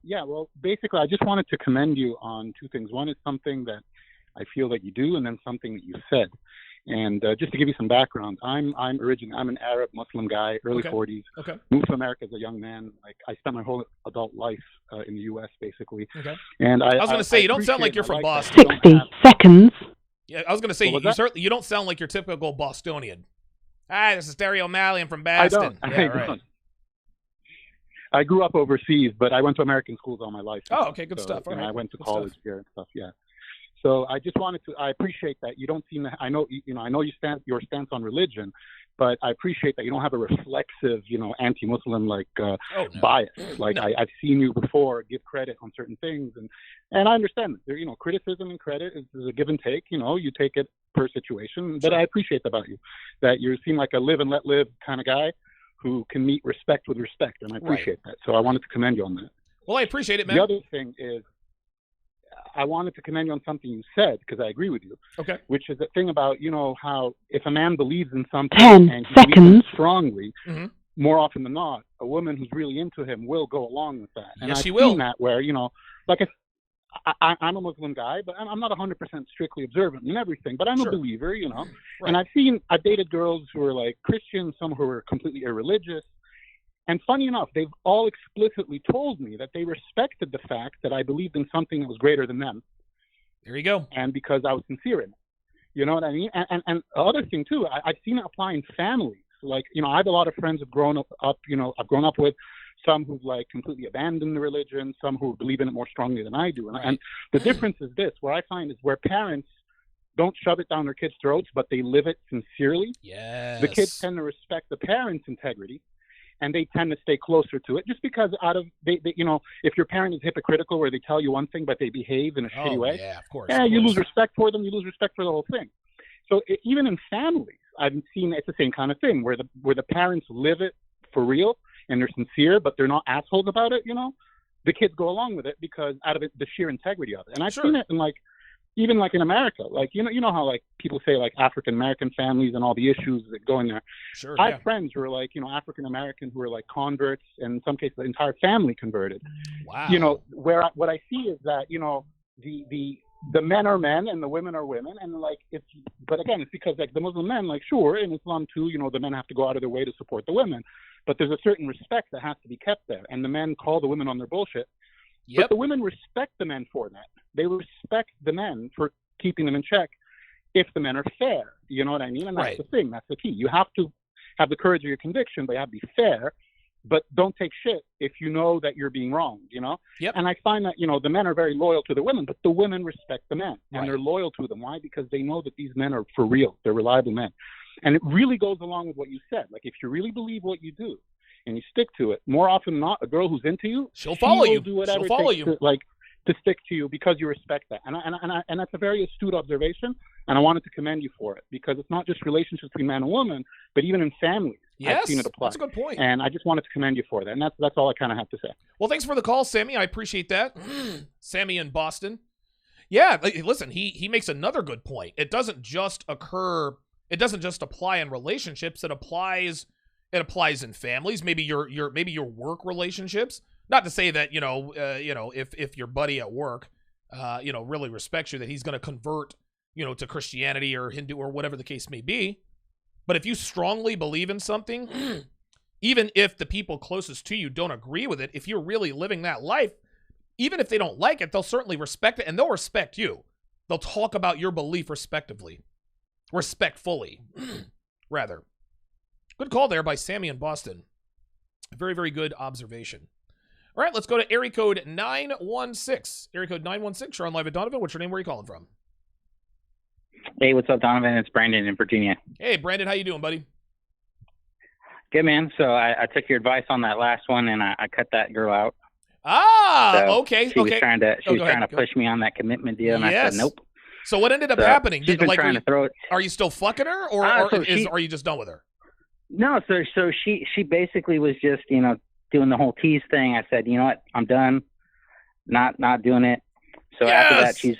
Yeah, well, basically, I just wanted to commend you on two things. One is something that I feel that you do, and then something that you said. And just to give you some background, I'm an Arab Muslim guy, early 40s. Okay. Moved to America as a young man. Like I spent my whole adult life in the U.S. basically. Okay. And I was going to say, you don't sound like you're from Boston. 60 seconds. Yeah, I was going to say, you don't sound like your typical Bostonian. Hi, this is Terry O'Malley. I'm from Boston. I don't. I grew up overseas, but I went to American schools all my life. Oh, okay, good stuff. All right. I went to Good college stuff. here and stuff. Yeah. So I just wanted to. I appreciate that you don't seem to. I know your stance on religion, but I appreciate that you don't have a reflexive, anti-Muslim bias. Like No. I've seen you before give credit on certain things, and I understand that there, criticism and credit is a give and take. You take it per situation. But Sure. I appreciate that about you, that you seem like a live and let live kind of guy who can meet respect with respect, and I appreciate that. So I wanted to commend you on that. Well, I appreciate it, man. The other thing is, I wanted to commend you on something you said, because I agree with you. Okay. Which is the thing about, how if a man believes in something 10 and he believes in seconds. it strongly, Mhm. more often than not, a woman who's really into him will go along with that. And Yes, I've she will. seen that where, like if I'm a Muslim guy, but I'm not 100% strictly observant in everything, but I'm Sure. a believer, Right. And I've dated girls who are like Christian, some who are completely irreligious. And funny enough, they've all explicitly told me that they respected the fact that I believed in something that was greater than them. There you go. And because I was sincere in it. You know what I mean? And the other thing, too, I've seen it apply in families. Like, I have a lot of friends who've grown up, I've grown up with some who've, completely abandoned the religion, some who believe in it more strongly than I do. And the difference is this, where I find is where parents don't shove it down their kids' throats, but they live it sincerely. Yes. The kids tend to respect the parents' integrity, and they tend to stay closer to it just because if your parent is hypocritical where they tell you one thing but they behave in a shitty way, yeah, of course. you lose respect for them, you lose respect for the whole thing. So even in families, I've seen it's the same kind of thing where the parents live it for real and they're sincere, but they're not assholes about it, the kids go along with it because out of it, the sheer integrity of it. And I've Sure. seen it in even in America, how people say African American families and all the issues that go in there. Sure. I Yeah. have friends who are African American who are converts, and in some cases the entire family converted. Wow. What I see is that the men are men and the women are women, and but again, it's because the Muslim men, sure, in Islam too, the men have to go out of their way to support the women, but there's a certain respect that has to be kept there, and the men call the women on their bullshit. Yep. But the women respect the men for that. They respect the men for keeping them in check if the men are fair. You know what I mean? And that's Right. the thing. That's the key. You have to have the courage of your conviction, but you have to be fair. But don't take shit if you know that you're being wronged, Yep. And I find that, the men are very loyal to the women, but the women respect the men. And Right. they're loyal to them. Why? Because they know that these men are for real. They're reliable men. And it really goes along with what you said. If you really believe what you do, and you stick to it, more often than not, a girl who's into you, She'll follow will you. do whatever She'll it follow takes you. to stick to you because you respect that. And that's a very astute observation, and I wanted to commend you for it because it's not just relationships between man and woman, but even in families. Yes. I've seen it apply. That's a good point. And I just wanted to commend you for that. And that's all I kind of have to say. Well, thanks for the call, Sammy. I appreciate that. Sammy in Boston. Yeah, listen, he makes another good point. It doesn't just apply in relationships. It applies in families, maybe your work relationships. Not to say that, if your buddy at work really respects you, that he's going to convert, to Christianity or Hindu or whatever the case may be. But if you strongly believe in something, even if the people closest to you don't agree with it, if you're really living that life, even if they don't like it, they'll certainly respect it and they'll respect you. They'll talk about your belief respectively. Respectfully, rather. Good call there by Sammy in Boston. Very, very good observation. All right, let's go to area code 916. Area code 916, you're on live at Donovan. What's your name? Where are you calling from? Hey, what's up, Donovan? It's Brandon in Virginia. Hey, Brandon, how you doing, buddy? Good, man. So I took your advice on that last one, and I cut that girl out. Ah, So okay. She was trying to Go push me on that commitment deal, and I said nope. So what ended up happening? She's been trying to throw it. Are you still fucking her, or are you just done with her? No, so she basically was just doing the whole tease thing. I said, you know what, I'm done, not doing it. So after that, she's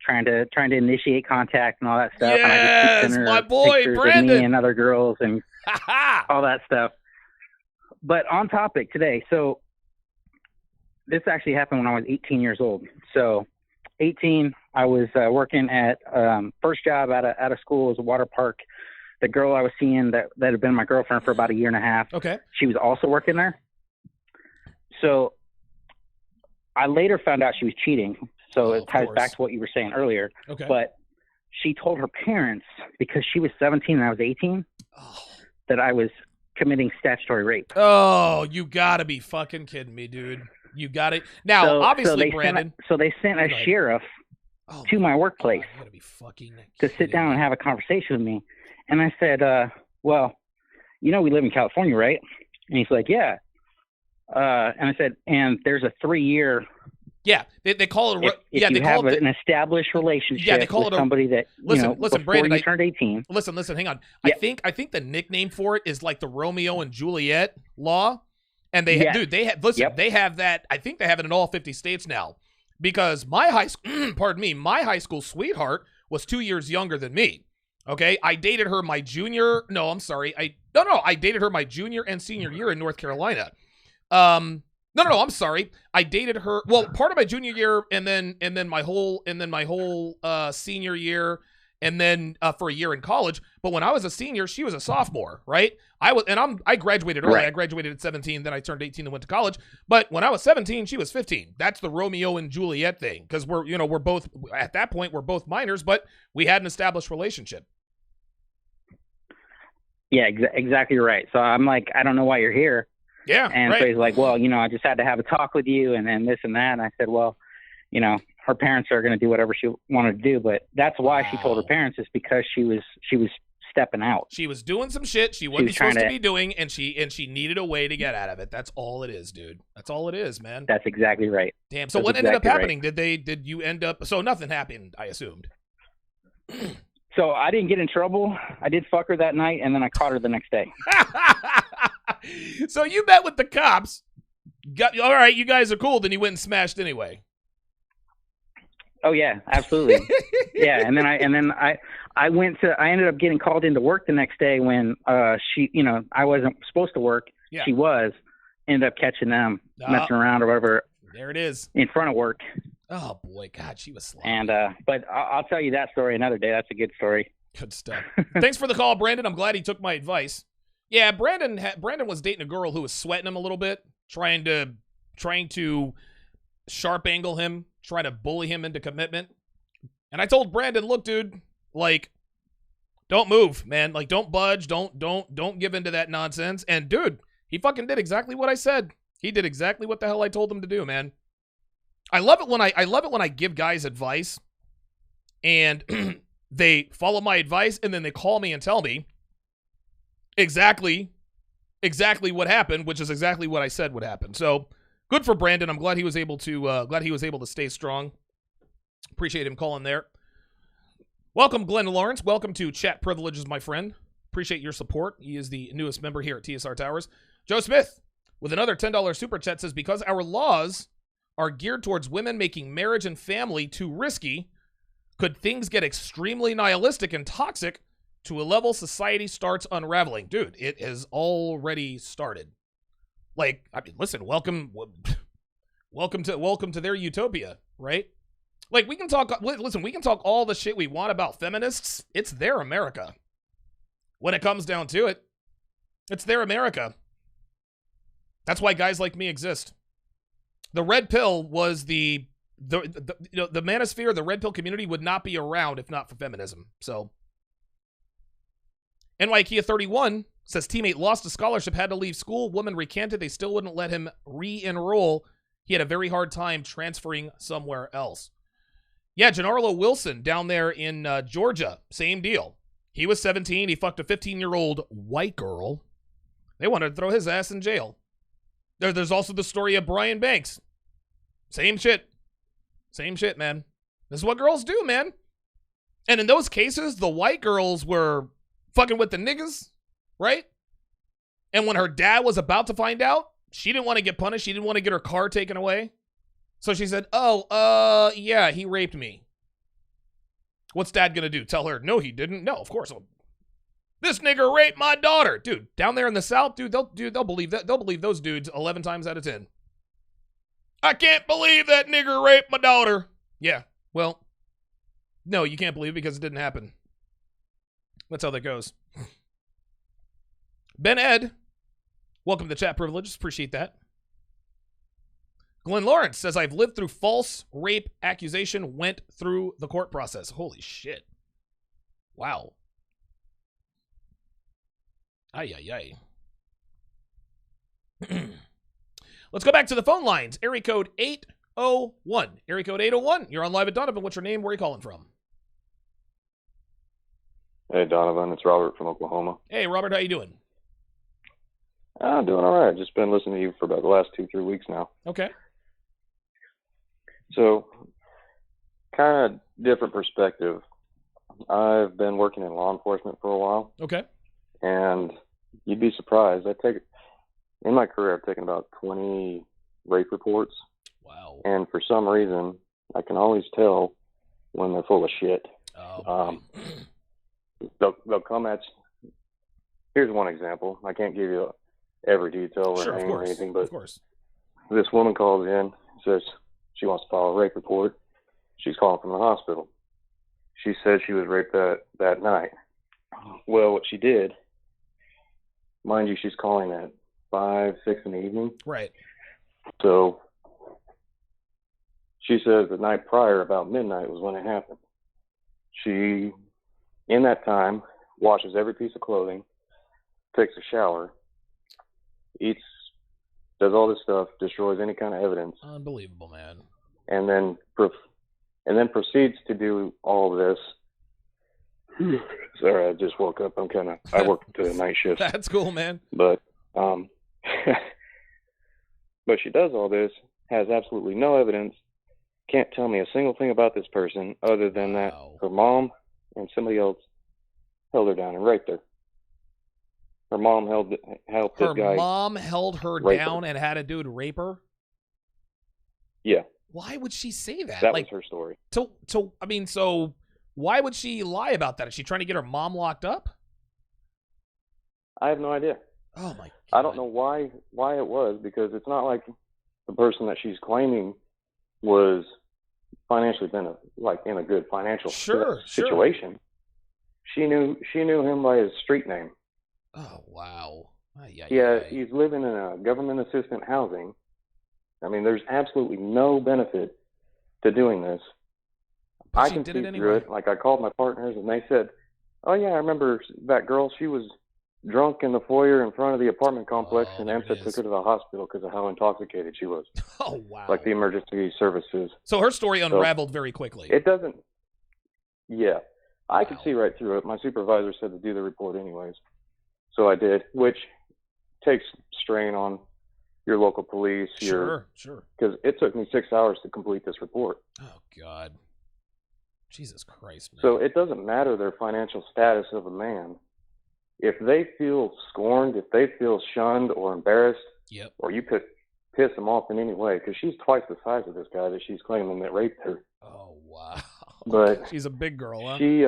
trying to initiate contact and all that stuff. Yes, and I just keep sending her my boy pictures Brandon, of me and other girls and all that stuff. But on topic today, so this actually happened when I was 18 years old. So 18, I was working at first job out of school as a water park. The girl I was seeing that had been my girlfriend for about a year and a half. Okay. She was also working there. So I later found out she was cheating. So it ties back to what you were saying earlier. Okay. But she told her parents, because she was 17 and I was 18, that I was committing statutory rape. Oh, you gotta be fucking kidding me, dude. You got it. Now, obviously, Brandon. So they sent a sheriff to my workplace you gotta be fucking to sit down and have a conversation with me. And I said, well, we live in California, right? And he's like, yeah. And I said, and there's a 3-year. Yeah, they call it. If you have an established relationship with somebody that listen, before Brandon, you turned 18. Listen, hang on. Yeah. I think the nickname for it is like the Romeo and Juliet law, and they have that. I think they have it in all 50 states now, because my high school sweetheart was 2 years younger than me. Okay, I dated her my junior. No, I'm sorry. I dated her my junior and senior year in North Carolina. No, I'm sorry. I dated her part of my junior year and then my whole senior year and then for a year in college. But when I was a senior, she was a sophomore, right? I graduated early. Right. I graduated at 17, then I turned 18 and went to college. But when I was 17, she was 15. That's the Romeo and Juliet thing, because we're both at that point, we're both minors, but we had an established relationship. Yeah, exactly right. So I'm like, I don't know why you're here. Yeah. And right. so he's like, well, I just had to have a talk with you and this and that. And I said, well, her parents are going to do whatever she wanted to do. But that's why she told her parents, is because she was stepping out. She was doing some shit she wasn't supposed to be doing, and she needed a way to get out of it. That's all it is, dude. That's all it is, man. That's exactly right. Damn. So what ended up happening? Right. Did you end up? So nothing happened, I assumed. So I didn't get in trouble. I did fuck her that night, and then I caught her the next day. So you met with the cops. All right, you guys are cool. Then you went and smashed anyway. Oh yeah, absolutely. Yeah, and then I ended up getting called into work the next day when she, I wasn't supposed to work. Yeah. She was. Ended up catching them messing around or whatever. There it is. In front of work. Oh boy, God, she was sloppy. And but I'll tell you that story another day. That's a good story. Good stuff. Thanks for the call, Brandon. I'm glad he took my advice. Yeah, Brandon was dating a girl who was sweating him a little bit, trying to sharp angle him, trying to bully him into commitment. And I told Brandon, look, dude, like, don't move, man. Like, don't budge. Don't give into that nonsense. And dude, he fucking did exactly what I said. He did exactly what the hell I told him to do, man. I love it when I give guys advice and they follow my advice and then they call me and tell me exactly what happened, which is exactly what I said would happen. So good for Brandon. I'm glad he was able to stay strong. Appreciate him calling there. Welcome, Glenn Lawrence. Welcome to Chat Privileges, my friend. Appreciate your support. He is the newest member here at TSR Towers. Joe Smith with another $10 super chat says, because our laws are geared towards women making marriage and family too risky, could things get extremely nihilistic and toxic to a level society starts unraveling? Dude, it has already started. Like, I mean, listen, welcome to their utopia, right? Like, we can talk all the shit we want about feminists. It's their America. When it comes down to it, it's their America. That's why guys like me exist. The red pill was the manosphere, the red pill community would not be around if not for feminism. So NYKia 31 says teammate lost a scholarship, had to leave school. Woman recanted. They still wouldn't let him re-enroll. He had a very hard time transferring somewhere else. Yeah, Gennaro Wilson down there in Georgia, same deal. He was 17. He fucked a 15-year-old white girl. They wanted to throw his ass in jail. There's also the story of Brian Banks. Same shit. Same shit, man. This is what girls do, man. And in those cases, the white girls were fucking with the niggas, right? And when her dad was about to find out, she didn't want to get punished. She didn't want to get her car taken away. So she said, yeah, he raped me. What's dad going to do? Tell her, no, he didn't? No, of course. This nigga raped my daughter. Dude, down there in the South, they'll believe that. They'll believe those dudes 11 times out of 10. I can't believe that nigger raped my daughter. Yeah, well, no, you can't believe it because it didn't happen. That's how that goes. Ben Ed, welcome to the chat privileges. Appreciate that. Glenn Lawrence says, I've lived through false rape accusation, went through the court process. Holy shit. Wow. Ay, ay, ay. Let's go back to the phone lines. Area code 801. Area code 801. You're on Live at Donovan. What's your name? Where are you calling from? Hey, Donovan. It's Robert from Oklahoma. Hey, Robert. How you doing? I'm doing all right. Just been listening to you for about the last 2-3 weeks now. Okay. So, kind of different perspective. I've been working in law enforcement for a while. Okay. And you'd be surprised. In my career, I've taken about 20 rape reports. Wow. And for some reason, I can always tell when they're full of shit. Oh, they'll come at you. Here's one example. I can't give you every detail or name or anything, but this woman calls in, says she wants to file a rape report. She's calling from the hospital. She said she was raped that night. Well, what she did, mind you, she's calling at 5, 6 in the evening. Right. So she says the night prior, about midnight, was when it happened. She, in that time, washes every piece of clothing, takes a shower, eats, does all this stuff, destroys any kind of evidence. Unbelievable, man. And then proceeds to do all of this. Sorry, I just woke up. I work the night shift. That's cool, man. But but she does all this, has absolutely no evidence, can't tell me a single thing about this person other than that her mom and somebody else held her down and raped her. Her mom helped this guy. Her mom held her down and had a dude rape her? Yeah. Why would she say that? That was her story. So why would she lie about that? Is she trying to get her mom locked up? I have no idea. Oh my God. I don't know why it was, because it's not like the person that she's claiming was financially in a good financial situation. She knew him by his street name. Oh wow. Yeah, he's living in a government assistant housing. I mean, there's absolutely no benefit to doing this. But I can see through it. Like, I called my partners and they said, "Oh yeah, I remember that girl. She was drunk in the foyer in front of the apartment complex, and EMSA took her to the hospital because of how intoxicated she was." Oh wow. Like the emergency services. So her story unraveled very quickly. It doesn't. Yeah, I could see right through it. My supervisor said to do the report anyways, so I did, which takes strain on your local police. Sure. Because it took me 6 hours to complete this report. Oh God. Jesus Christ, man. So it doesn't matter their financial status of a man. If they feel scorned, if they feel shunned or embarrassed, or you could piss them off in any way, because she's twice the size of this guy that she's claiming that raped her. Oh wow. But she's a big girl, huh? She's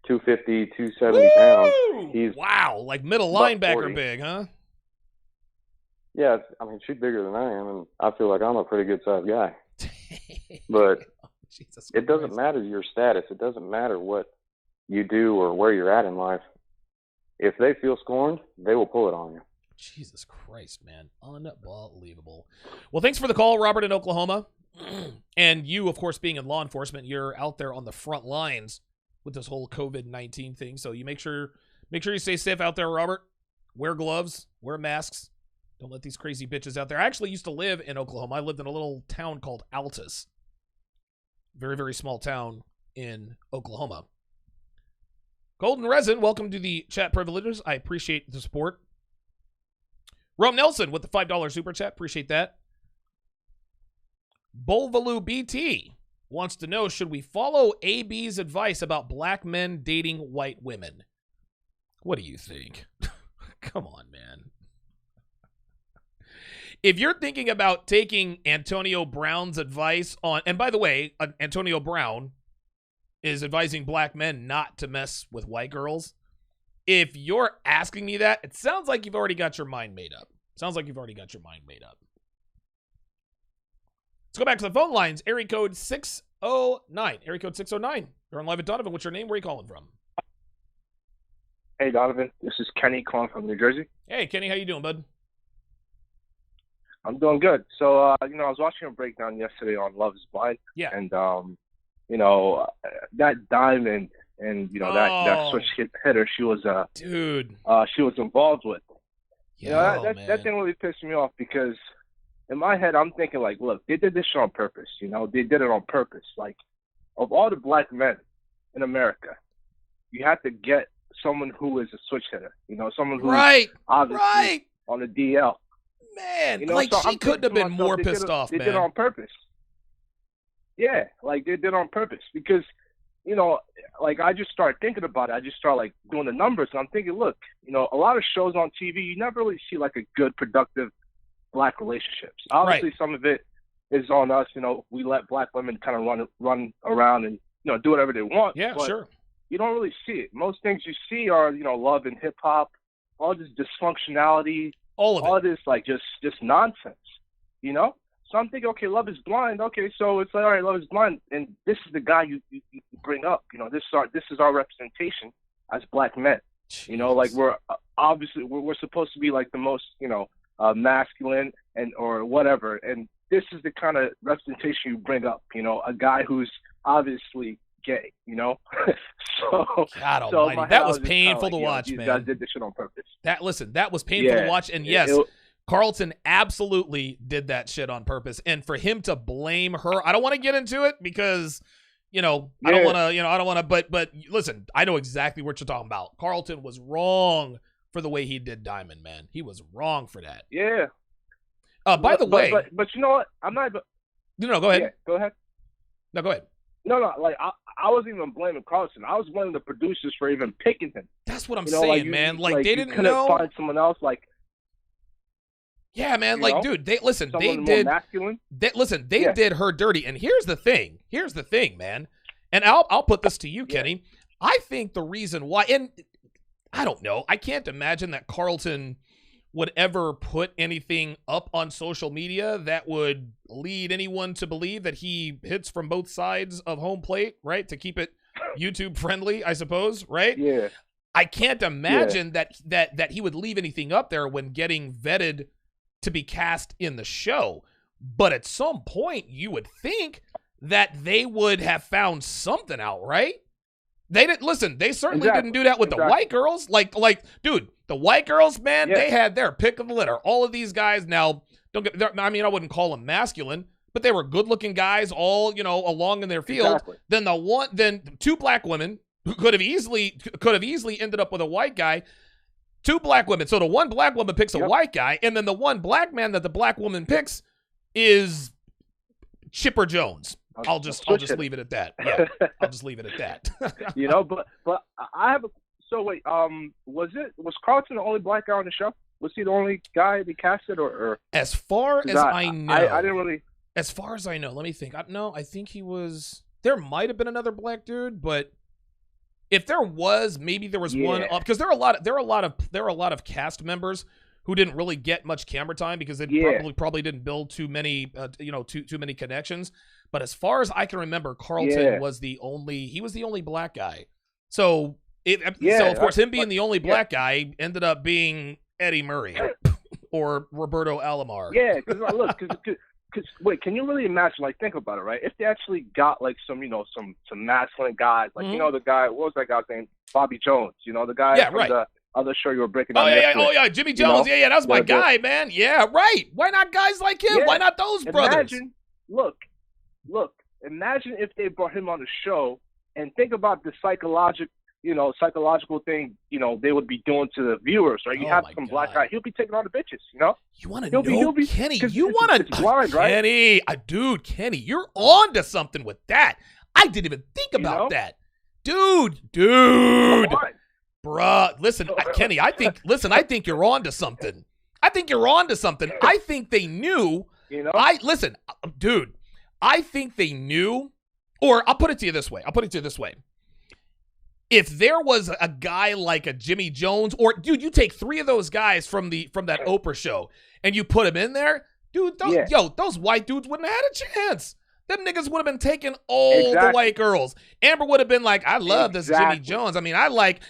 250, 270 pounds. He's like middle linebacker 40. Big, huh? Yeah, I mean, she's bigger than I am, and I feel like I'm a pretty good sized guy. But it doesn't matter your status. It doesn't matter what you do or where you're at in life. If they feel scorned, they will pull it on you. Jesus Christ, man. Unbelievable. Well, thanks for the call, Robert in Oklahoma. And you, of course, being in law enforcement, you're out there on the front lines. with this whole COVID-19 thing. So you make sure you stay safe out there, Robert. Wear gloves, wear masks. Don't let these crazy bitches out there. I actually used to live in Oklahoma. I lived in a little town called Altus. Very, very small town in Oklahoma. Golden Resin, welcome to the chat privileges. I appreciate the support. Rum Nelson with the $5 super chat. Appreciate that. Bolvaloo BT wants to know, should we follow AB's advice about black men dating white women? What do you think? Come on, man. If you're thinking about taking Antonio Brown's advice on, and by the way, Antonio Brown is advising black men not to mess with white girls. If you're asking me that, it sounds like you've already got your mind made up. Let's go back to the phone lines. Area code 609. Area code 609. You're on live at Donovan. What's your name? Where are you calling from? Hey, Donovan. This is Kenny calling from New Jersey. Hey, Kenny. How you doing, bud? I'm doing good. So, I was watching a breakdown yesterday on Love is Blind. Yeah. And, that Diamond and, that switch hitter she was involved with. That thing really pissed me off because in my head, I'm thinking, like, look, they did this shit on purpose. They did it on purpose. Like, of all the black men in America, you have to get someone who is a switch hitter. Someone who's obviously on the DL. Man, so she couldn't have been more pissed off, man. They did it on purpose. Yeah, like, they did it on purpose because, I just started thinking about it. I just started, doing the numbers, and I'm thinking, look, a lot of shows on TV, you never really see, a good, productive black relationships. Obviously, some of it is on us. We let black women kind of run around and, do whatever they want. Yeah, but sure. You don't really see it. Most things you see are, love and hip-hop, all this dysfunctionality, all this, just nonsense, So I'm thinking, okay, Love is Blind. Okay, so it's like, all right, Love is Blind, and this is the guy you bring up. This is our representation as black men. We're obviously we're supposed to be the most masculine or whatever, and this is the kind of representation you bring up. A guy who's obviously gay. So God Almighty, that was painful to watch, man. These guys did this shit on purpose. That was painful to watch, and yes. Carlton absolutely did that shit on purpose. And for him to blame her, I don't want to get into it because, I don't want to, but listen, I know exactly what you're talking about. Carlton was wrong for the way he did Diamond, man. He was wrong for that. Yeah. By the way. But you know what? I'm not. No, go ahead. Yeah, go ahead. No, go ahead. No, I wasn't even blaming Carlton. I was blaming the producers for even picking him. That's what I'm saying, man. They didn't couldn't know. Find someone else, yeah, man. Dude, they did her dirty. And here's the thing, man. And I'll put this to you, Kenny. I think the reason why, and I don't know, I can't imagine that Carlton would ever put anything up on social media that would lead anyone to believe that he hits from both sides of home plate, right? To keep it YouTube friendly, I suppose, right? Yeah. I can't imagine that he would leave anything up there when getting vetted to be cast in the show. But at some point, you would think that they would have found something out, right? They didn't listen. They certainly didn't do that with the white girls. Dude, the white girls, man, they had their pick of the litter. All of these guys now, I wouldn't call them masculine, but they were good-looking guys, all along in their field. Exactly. Then two black women who could have easily ended up with a white guy. Two black women. So the one black woman picks a white guy, and then the one black man that the black woman picks is Chipper Jones. I'll just leave it at that. Yeah, I'll just leave it at that. But I have so wait, was Carlton the only black guy on the show? Was he the only guy they casted, or? As far as I know, I didn't really. As far as I know, let me think. I think he was. There might have been another black dude, but if there was, maybe there was one up because there are a lot of cast members who didn't really get much camera time because they probably didn't build too many too many connections. But as far as I can remember, Carlton was the only black guy. So of course him being the only black guy ended up being Eddie Murray or Roberto Alomar. Yeah, because wait, can you really imagine? Like, think about it, right? If they actually got like some, some masculine guys, like the guy, what was that guy's name? Bobby Jones. The guy from the other show you were breaking down yesterday. Oh yeah, Jimmy Jones. Yeah, that was my guy, man. Yeah, right. Why not guys like him? Yeah. Why not those brothers? Look. Imagine if they brought him on the show, and think about the psychological thing, they would be doing to the viewers, right? You have some black guy, he'll be taking all the bitches, You want to know, Kenny? You want to, blind, right? Kenny, dude, Kenny, you're on to something with that. I didn't even think about that, dude. Bruh, listen, Kenny, I think you're on to something. I think they knew. Dude, I think they knew, or I'll put it to you this way. If there was a guy like a Jimmy Jones, or dude, you take 3 of those guys from that Oprah show and you put them in there, dude, those white dudes wouldn't have had a chance. Them niggas would have been taking all the white girls. Amber would have been like, I love this Jimmy Jones. I mean, I like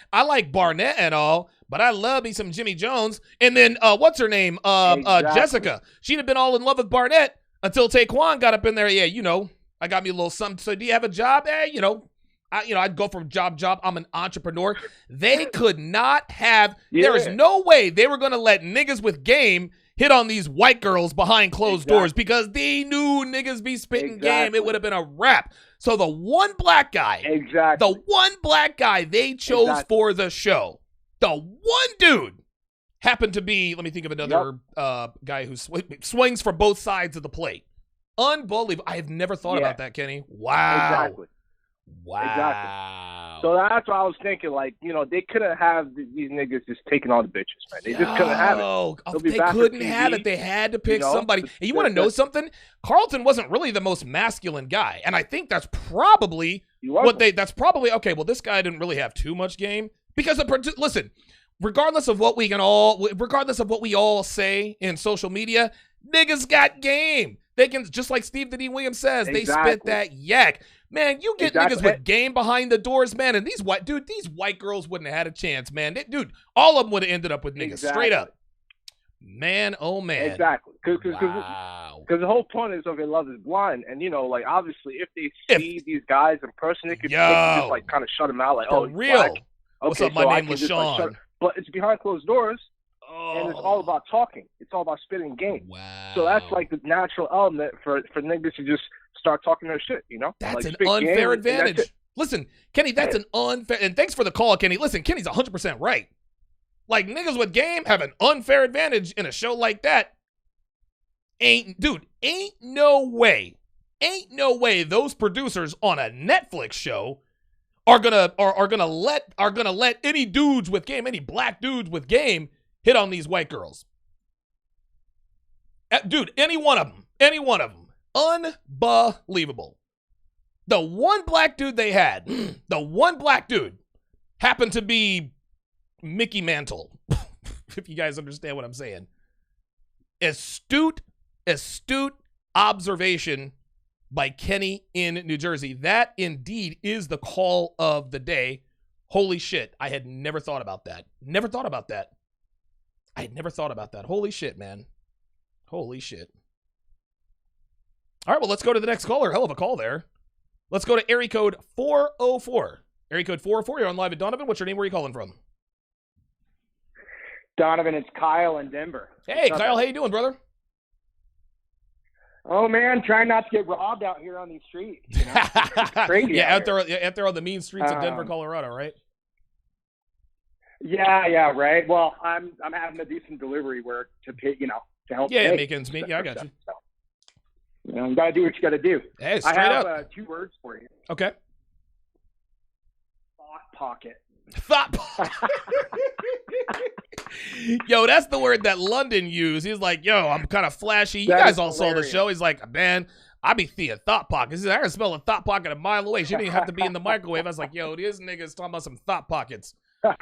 Barnett and all, but I love me some Jimmy Jones. And then what's her name? Jessica. She'd have been all in love with Barnett until Taquan got up in there. Yeah, I got me a little something. So do you have a job? I'd go from job. I'm an entrepreneur. They could not have. Yeah. There is no way they were going to let niggas with game hit on these white girls behind closed doors because they knew niggas be spitting game. It would have been a wrap. So the one black guy they chose for the show, the one dude happened to be, let me think of another guy who swings from both sides of the plate. Unbelievable. I have never thought about that, Kenny. Wow. Exactly. Wow. Exactly. So that's what I was thinking. Like, they couldn't have these niggas just taking all the bitches, man. They just couldn't have it. They couldn't have it. They had to pick somebody. And you want to know something? Carlton wasn't really the most masculine guy. And I think that's probably okay, well, this guy didn't really have too much game. Because, listen, regardless of what we all say in social media, niggas got game. They can, just like Steve D. Williams says, they spit that yak. Man, you get niggas with game behind the doors, man, and these white girls wouldn't have had a chance, man. All of them would have ended up with niggas, straight up. Man, oh man. Exactly. Because the whole point is, okay, Love is Blind, and obviously, if they see these guys in person, they could just kind of shut them out, like, for real. Black. What's up? My name was Sean. But it's behind closed doors. And it's all about talking. It's all about spitting game. Wow. So that's like the natural element for niggas to just start talking their shit, That's an unfair advantage. Listen, Kenny, that's an unfair, and thanks for the call, Kenny. Listen, Kenny's 100% right. Like, niggas with game have an unfair advantage in a show like that. Ain't no way those producers on a Netflix show are gonna let any dudes with game, any black dudes with game, hit on these white girls. Dude, any one of them. Unbelievable. The one black dude they had, happened to be Mickey Mantle. If you guys understand what I'm saying. Astute observation by Kenny in New Jersey. That indeed is the call of the day. Holy shit. I had never thought about that. Holy shit, man. Holy shit. All right, well, let's go to the next caller. Hell of a call there. Let's go to area code 404. Area code 404, you're on live at Donovan. What's your name? Where are you calling from? Donovan, it's Kyle in Denver. Hey, Kyle, how you doing, brother? Oh, man, trying not to get robbed out here on these streets. It's crazy. Out there on the mean streets of Denver, Colorado, right? Yeah, right. Well, I'm having to do some delivery work to pay, to help. Yeah, make ends meet. Yeah, I got you. So, you got to do what you got to do. Hey, straight I have up. 2 words for you. Okay. Thought pocket. Thought pocket. Yo, that's the word that London used. He's like, yo, I'm kind of flashy. You guys all saw the show. He's like, man, I be seeing thought pockets. He said, I can smell a thought pocket a mile away. She didn't even have to be in the microwave. I was like, yo, this nigga's talking about some thought pockets. I'm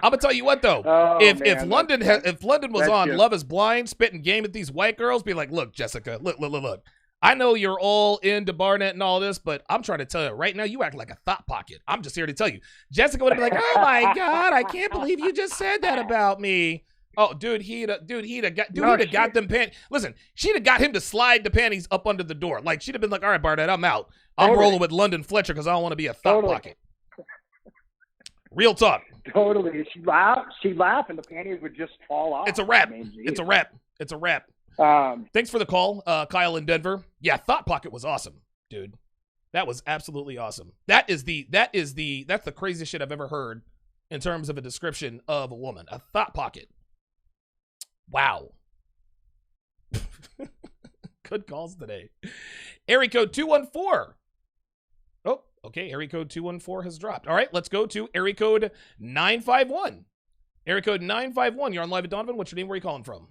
gonna tell you what though, if London was on good. Love is Blind, spitting game at these white girls, be like, look, Jessica, look. I know you're all into Barnett and all this, but I'm trying to tell you right now, you act like a thought pocket. I'm just here to tell you. Jessica would be like, oh my God, I can't believe you just said that about me. Oh, dude, he'd have got them panties. Listen, she'd have got him to slide the panties up under the door. Like, she'd have been like, all right, Barnett, I'm out. I'm rolling with London Fletcher because I don't want to be a thought pocket. Real talk. Totally. She'd laugh, and the panties would just fall off. It's a wrap. It's a wrap. Thanks for the call, Kyle in Denver. Yeah, Thought Pocket was awesome, dude. That was absolutely awesome. That's the craziest shit I've ever heard in terms of a description of a woman. A Thought Pocket. Wow. Good calls today. Area code 214. Oh, okay. Area code 214 has dropped. All right, let's go to area code 951. Area code 951. You're on Live at Donovan. What's your name? Where are you calling from?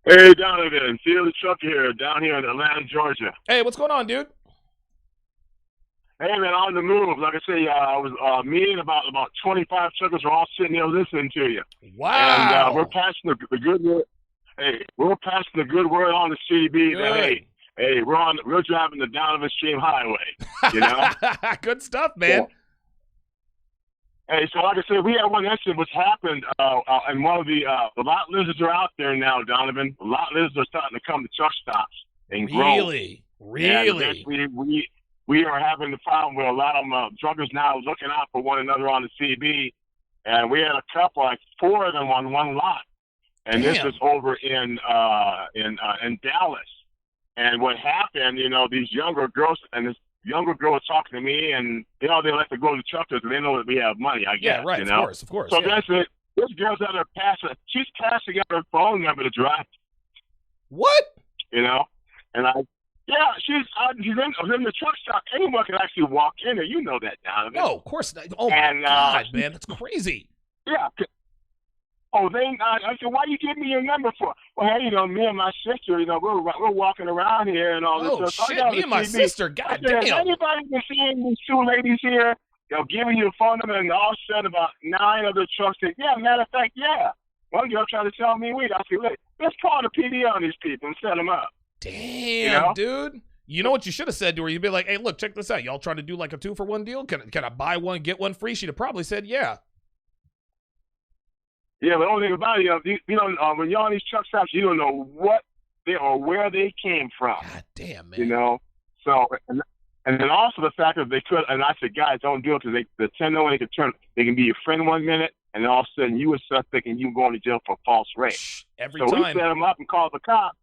Hey, Donovan. Field Truck here, down here in Atlanta, Georgia. Hey, what's going on, dude? Hey, man, on the move. Like I say, I was me and about 25 truckers were all sitting there listening to you. Wow. And we're passing the good word. Hey, we're passing the good word on the CB that, hey, we're driving the Donovan Stream Highway, you know? Good stuff, man. Yeah. Hey, so like I said, we had one incident which happened, and one of the lot lizards are out there now, Donovan. Lot lizards are starting to come to truck stops and grow. Really? And we are having the problem where a lot of them truckers now looking out for one another on the CB, and we had a couple, like 4 of them on one lot, and This is over in Dallas. And what happened, you know, these younger girls and this younger girl was talking to me, and you know they like to go to truckers because they know that we have money. I guess. Yeah, right. You know? Of course. So that's it. This girl's out there passing. She's passing out her phone number to drive. What? You know, and she's in the truck stop. Anyone can actually walk in there. You know that now. No, of course not. Oh my God, man, that's crazy. Yeah. Oh, I said, why you give me your number for? Well, hey, you know, me and my sister, you know, we're walking around here and all this stuff. Oh, shit, me and my sister, God damn. Has anybody been seeing these 2 ladies here, you know, giving you a phone number, and all of a sudden about 9 of the trucks said, yeah, matter of fact, yeah. One girl tried to sell me weed. I said, look, let's call the PD on these people and set them up. Damn, dude. You know what you should have said to her? You'd be like, hey, look, check this out. Y'all trying to do like a 2-for-1 deal? Can I buy one, get one free? She'd have probably said, yeah. Yeah, but the only thing about it, you know, when you're on these truck stops, you don't know what they or where they came from. God damn, man. You know, so and then also the fact that they could, and I said, guys, don't do it because they tend to they can be your friend 1 minute, and then all of a sudden you a suspect and you going to jail for false rape. Every time. So we set them up and called the cops,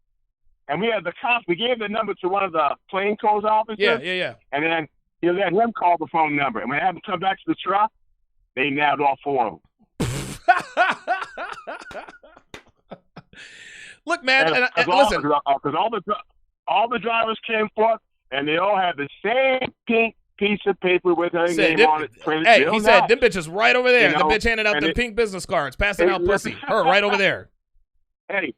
and we had the cops. We gave the number to one of the plainclothes officers. Yeah. And then you let him call the phone number, and when they had them come back to the truck, they nabbed all 4 of them. Look, man, and listen, because all the drivers came forth, and they all had the same pink piece of paper with their name on it. Hey, he said, them bitches right over there. You know, the bitch handing out the pink business cards, passing out pussy. Her right over there. Hey,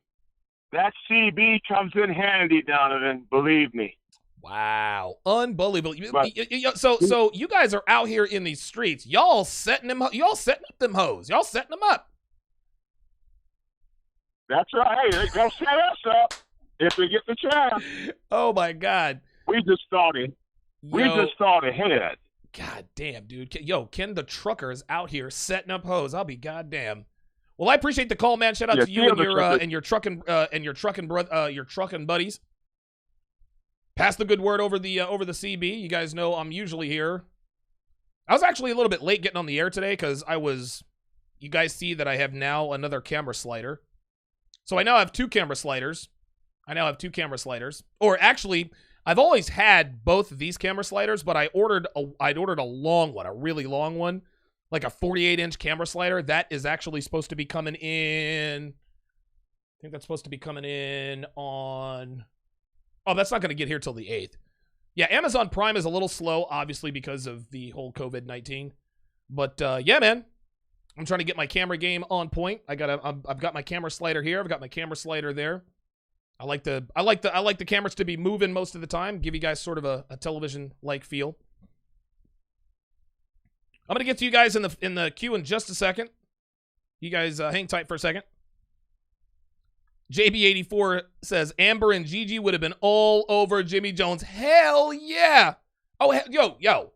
that CB comes in handy, Donovan. Believe me. Wow, unbelievable. So you guys are out here in these streets. Y'all setting up them hoes. Y'all setting them up. That's right. Hey, they'll set us up if they get the chance. Oh my God. We just started. We just thought ahead. God damn, dude. Yo, Ken the trucker is out here setting up hoes. I'll be goddamn. Well, I appreciate the call, man. Shout out to you and your trucking buddies. Pass the good word over the CB. You guys know I'm usually here. I was actually a little bit late getting on the air today because you guys see that I have now another camera slider. So I now have 2 camera sliders. Or actually, I've always had both of these camera sliders, but I'd ordered a long one, a really long one, like a 48-inch camera slider. That is actually supposed to be coming in. I think that's supposed to be coming in on. Oh, that's not going to get here till the 8th. Yeah, Amazon Prime is a little slow, obviously, because of the whole COVID-19. But yeah, man, I'm trying to get my camera game on point. I've got my camera slider here. I've got my camera slider there. I like the cameras to be moving most of the time. Give you guys sort of a television-like feel. I'm gonna get to you guys in the queue in just a second. You guys hang tight for a second. JB84 says Amber and Gigi would have been all over Jimmy Jones. Hell yeah! Oh, yo.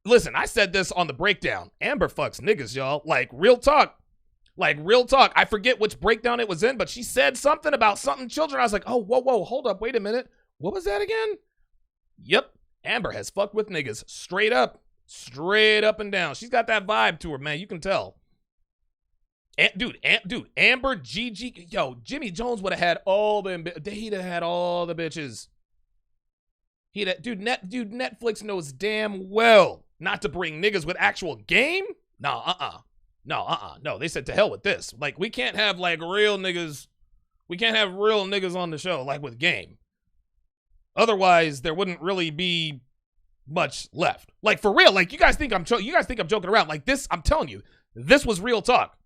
Listen, I said this on the breakdown. Amber fucks niggas, y'all. Like, real talk. Like, real talk. I forget which breakdown it was in, but she said something about something children. I was like, oh, whoa, hold up. Wait a minute. What was that again? Yep. Amber has fucked with niggas. Straight up and down. She's got that vibe to her, man. You can tell. Dude, Amber, Gigi, yo, Jimmy Jones would have had all the, he'd have had all the bitches. Netflix knows damn well not to bring niggas with actual game. No, they said to hell with this. Like, we can't have like real niggas. We can't have real niggas on the show like with game. Otherwise, there wouldn't really be much left. Like, for real, like, you guys think I'm joking around. Like, this, I'm telling you, this was real talk.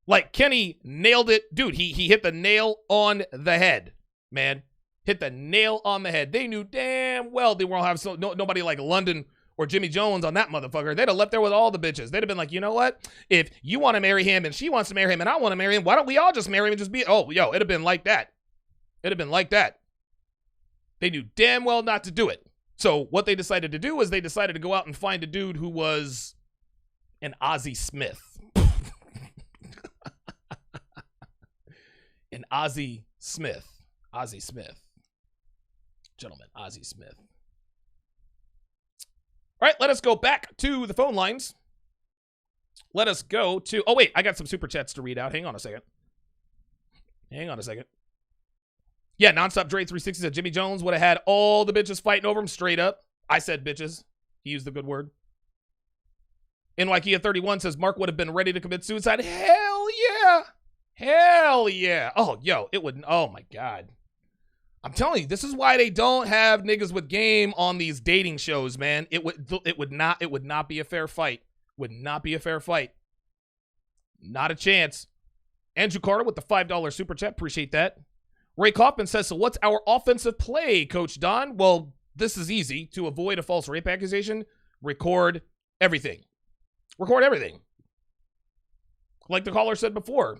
Like, Kenny nailed it. Dude, he hit the nail on the head, man. Hit the nail on the head. They knew damn well they won't have nobody like London or Jimmy Jones on that motherfucker. They'd have left there with all the bitches. They'd have been like, you know what? If you want to marry him and she wants to marry him and I want to marry him, why don't we all just marry him and just be, it'd have been like that. It'd have been like that. They knew damn well not to do it. So what they decided to do is they decided to go out and find a dude who was an Ozzie Smith. An Ozzie Smith. Gentlemen, Ozzie Smith. All right, let us go back to the phone lines. Let us go to... Oh, wait, I got some super chats to read out. Hang on a second. Yeah, Nonstop Dre 360 said Jimmy Jones would have had all the bitches fighting over him straight up. I said bitches. He used the good word. NYKia 31 says Mark would have been ready to commit suicide. Hell yeah. Oh, yo, it would... Oh, my God. I'm telling you, this is why they don't have niggas with game on these dating shows, man. It would not be a fair fight. Not a chance. Andrew Carter with the $5 super chat. Appreciate that. Ray Kaufman says, so what's our offensive play, Coach Don? Well, this is easy. To avoid a false rape accusation, record everything. Like the caller said before,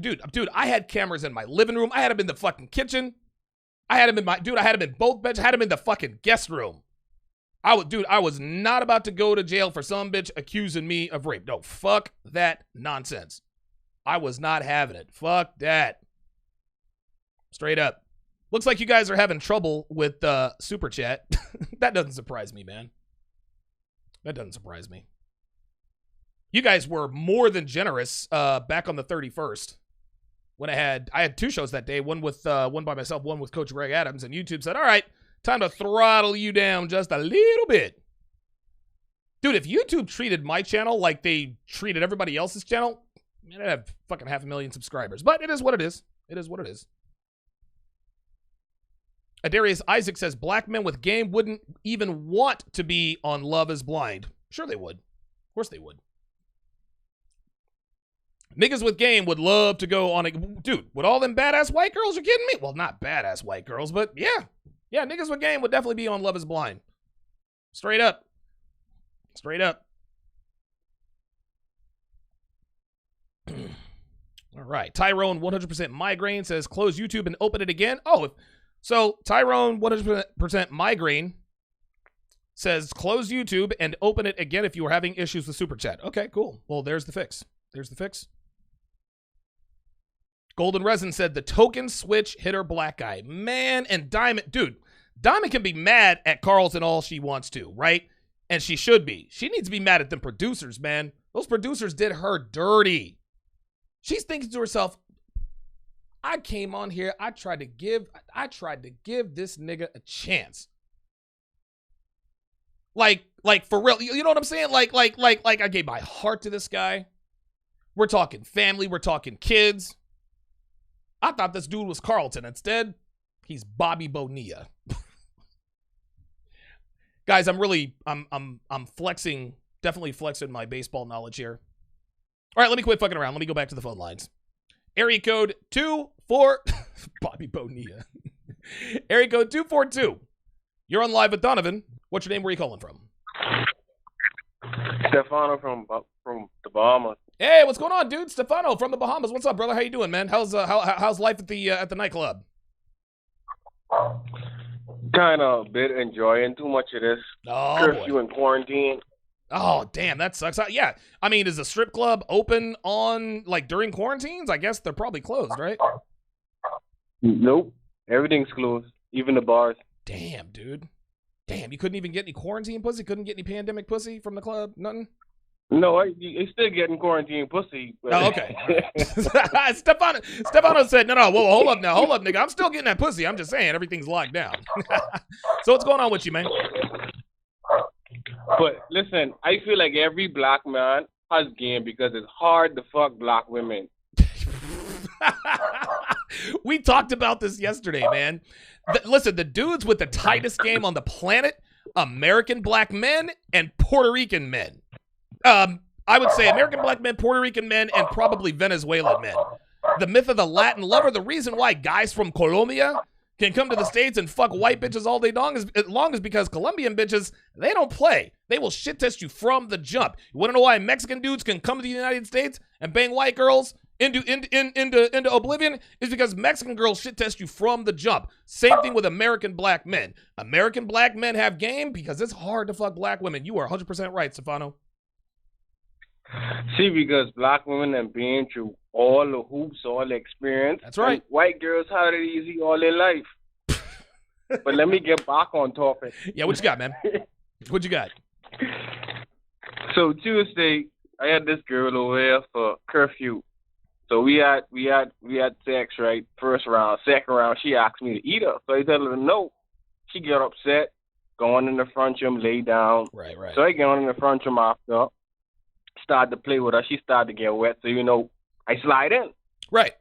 dude, I had cameras in my living room. I had them in the fucking kitchen. I had him in both beds. I had him in the fucking guest room. I was not about to go to jail for some bitch accusing me of rape. No, fuck that nonsense. I was not having it. Fuck that. Straight up. Looks like you guys are having trouble with super chat. That doesn't surprise me, man. That doesn't surprise me. You guys were more than generous back on the 31st. When I had two shows that day, one by myself, one with Coach Greg Adams, and YouTube said, all right, time to throttle you down just a little bit. Dude, if YouTube treated my channel like they treated everybody else's channel, man, I'd have fucking 500,000 subscribers. But it is what it is. Adarius Isaac says, black men with game wouldn't even want to be on Love is Blind. Sure they would. Of course they would. Niggas with game would love to go on a... Dude, with all them badass white girls, you're kidding me? Well, not badass white girls, but yeah. Yeah, niggas with game would definitely be on Love is Blind. Straight up. All right. Tyrone 100% Migraine says, close YouTube and open it again. So Tyrone 100% Migraine says, close YouTube and open it again if you are having issues with Super Chat. Okay, cool. Well, there's the fix. Golden Resin said the token switch hitter black guy. Man, and Diamond, dude, Diamond can be mad at Carlton all she wants to, right? And she should be. She needs to be mad at them producers, man. Those producers did her dirty. She's thinking to herself, I came on here, I tried to give this nigga a chance. Like for real, you know what I'm saying? Like I gave my heart to this guy. We're talking family, we're talking kids. I thought this dude was Carlton. Instead, he's Bobby Bonilla. Guys, I'm flexing, definitely flexing my baseball knowledge here. All right, let me quit fucking around. Let me go back to the phone lines. Area code 24 Bobby Bonilla. Area code 242. You're on live with Donovan. What's your name? Where are you calling from? Stefano from the Bahamas. Hey, what's going on, dude? Stefano from the Bahamas. What's up, brother? How you doing, man? How's life at the nightclub? Kind of a bit enjoying too much of this curfew and quarantine. Oh, damn, that sucks. Yeah, I mean, is the strip club open on, like, during quarantines? I guess they're probably closed, right? Nope. Everything's closed, even the bars. Damn, dude. Damn, you couldn't even get any quarantine pussy? Couldn't get any pandemic pussy from the club? Nothing? No, it's still getting quarantine pussy. But... Oh, okay. Stefano said, no, whoa, hold up, nigga. I'm still getting that pussy. I'm just saying, everything's locked down. So what's going on with you, man? But listen, I feel like every black man has game because it's hard to fuck black women. We talked about this yesterday, man. Listen, the dudes with the tightest game on the planet, American black men and Puerto Rican men. I would say American black men, Puerto Rican men, and probably Venezuelan men. The myth of the Latin lover, the reason why guys from Colombia can come to the States and fuck white bitches all day long is because Colombian bitches, they don't play. They will shit test you from the jump. You want to know why Mexican dudes can come to the United States and bang white girls into oblivion? Is because Mexican girls shit test you from the jump. Same thing with American black men. American black men have game because it's hard to fuck black women. You are 100% right, Stefano. See, because black women have been through all the hoops, all the experience. That's right. White girls had it easy all their life. But let me get back on topic. Yeah, what you got, man? What you got? So Tuesday, I had this girl over here for curfew. So we had sex, right? First round. Second round, she asked me to eat her. So I tell her no. She get upset, going in the front room, lay down. Right. So I get on in the front room after. Started to play with her. She started to get wet. So, I slide in. Right.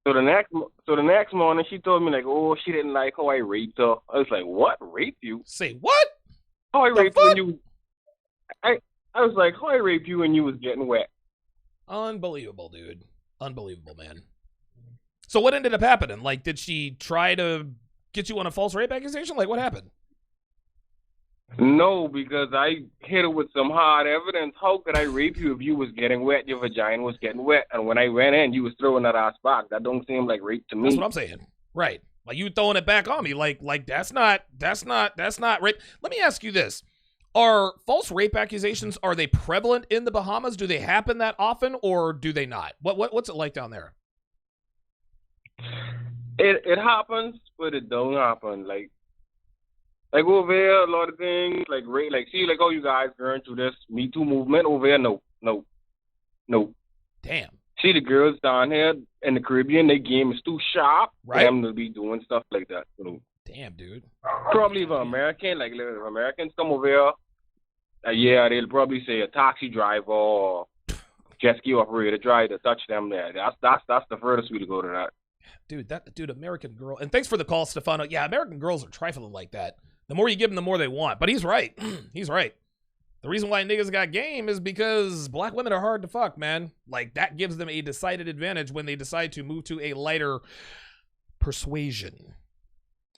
So the next morning, she told me, like, oh, she didn't like how I raped her. I was like, what? Rape you? Say what? How I raped you when you... I was like, how I raped you when you was getting wet? Unbelievable, dude. Unbelievable, man. So what ended up happening? Like, did she try to get you on a false rape accusation? Like, what happened? No, because I hit her with some hard evidence. How could I rape you if you was getting wet, your vagina was getting wet, and when I went in, you was throwing that ass back? That don't seem like rape to me. That's what I'm saying. Right. Like, you throwing it back on me. Like that's not rape. Let me ask you this. Are false rape accusations, are they prevalent in the Bahamas? Do they happen that often, or do they not? What's it like down there? It happens, but it don't happen. Like over here, a lot of things, like rape, like see, like how you guys going through this Me Too movement over here. No. Damn. See, the girls down here in the Caribbean, their game is too sharp for them to be doing stuff like that. Damn, dude. Probably if Americans come over here, yeah, they'll probably say a taxi driver or jet ski operator try to touch them there. That's the furthest we to go to that. Dude, American girl. And thanks for the call, Stefano. Yeah, American girls are trifling like that. The more you give them, the more they want. But he's right. He's right. The reason why niggas got game is because black women are hard to fuck, man. Like, that gives them a decided advantage when they decide to move to a lighter persuasion,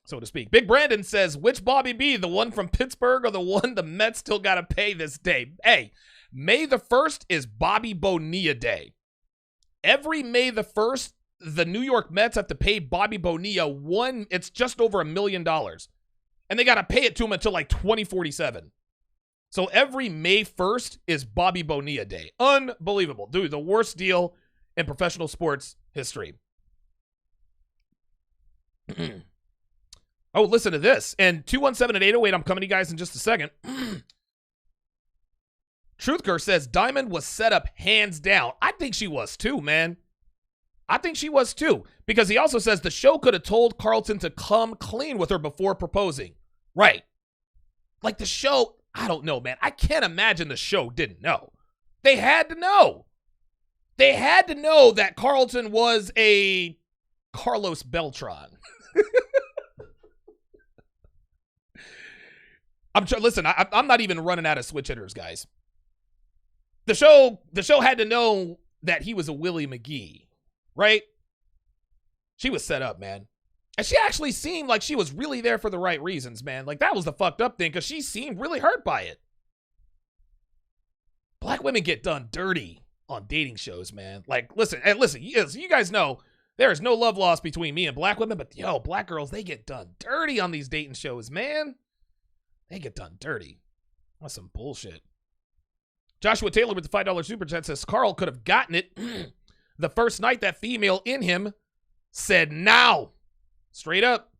so to speak. Big Brandon says, which Bobby B, the one from Pittsburgh or the one the Mets still got to pay this day? Hey, May the 1st is Bobby Bonilla Day. Every May the 1st, the New York Mets have to pay Bobby Bonilla it's just over $1 million. And they got to pay it to him until like 2047. So every May 1st is Bobby Bonilla Day. Unbelievable. Dude, the worst deal in professional sports history. Oh, listen to this. And 217 and 808, I'm coming to you guys in just a second. Truthker says Diamond was set up hands down. I think she was too, man. I think she was too. Because he also says the show could have told Carlton to come clean with her before proposing. Right. Like the show, I don't know, man. I can't imagine the show didn't know. They had to know. They had to know that Carlton was a Carlos Beltran. Listen, I'm not even running out of switch hitters, guys. The show had to know that he was a Willie McGee, right? She was set up, man. And she actually seemed like she was really there for the right reasons, man. Like, that was the fucked up thing, because she seemed really hurt by it. Black women get done dirty on dating shows, man. Like, listen, you guys know there is no love lost between me and black women, but yo, black girls, they get done dirty on these dating shows, man. They get done dirty. That's some bullshit. Joshua Taylor with the $5 super chat says Carl could have gotten it the first night that female in him said now. Straight up.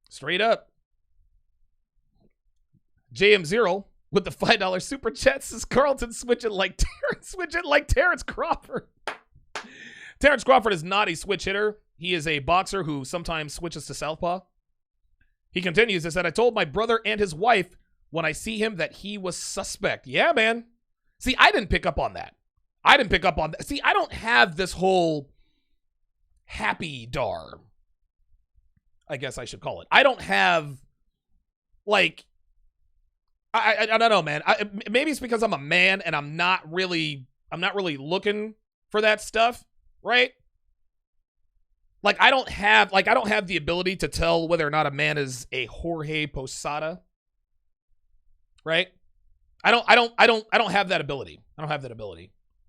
Straight up. JM0 with the $5 super chat says Carlton switching like Terrence Crawford. Terrence Crawford is not a switch hitter. He is a boxer who sometimes switches to southpaw. He continues and said, I told my brother and his wife when I see him that he was suspect. Yeah, man. See, I didn't pick up on that. See, I don't have this whole happy dar, I guess I should call it. I don't have, like, I don't know, man. Maybe it's because I'm a man and I'm not really looking for that stuff, right? Like, I don't have the ability to tell whether or not a man is a Jorge Posada, right? I don't have that ability.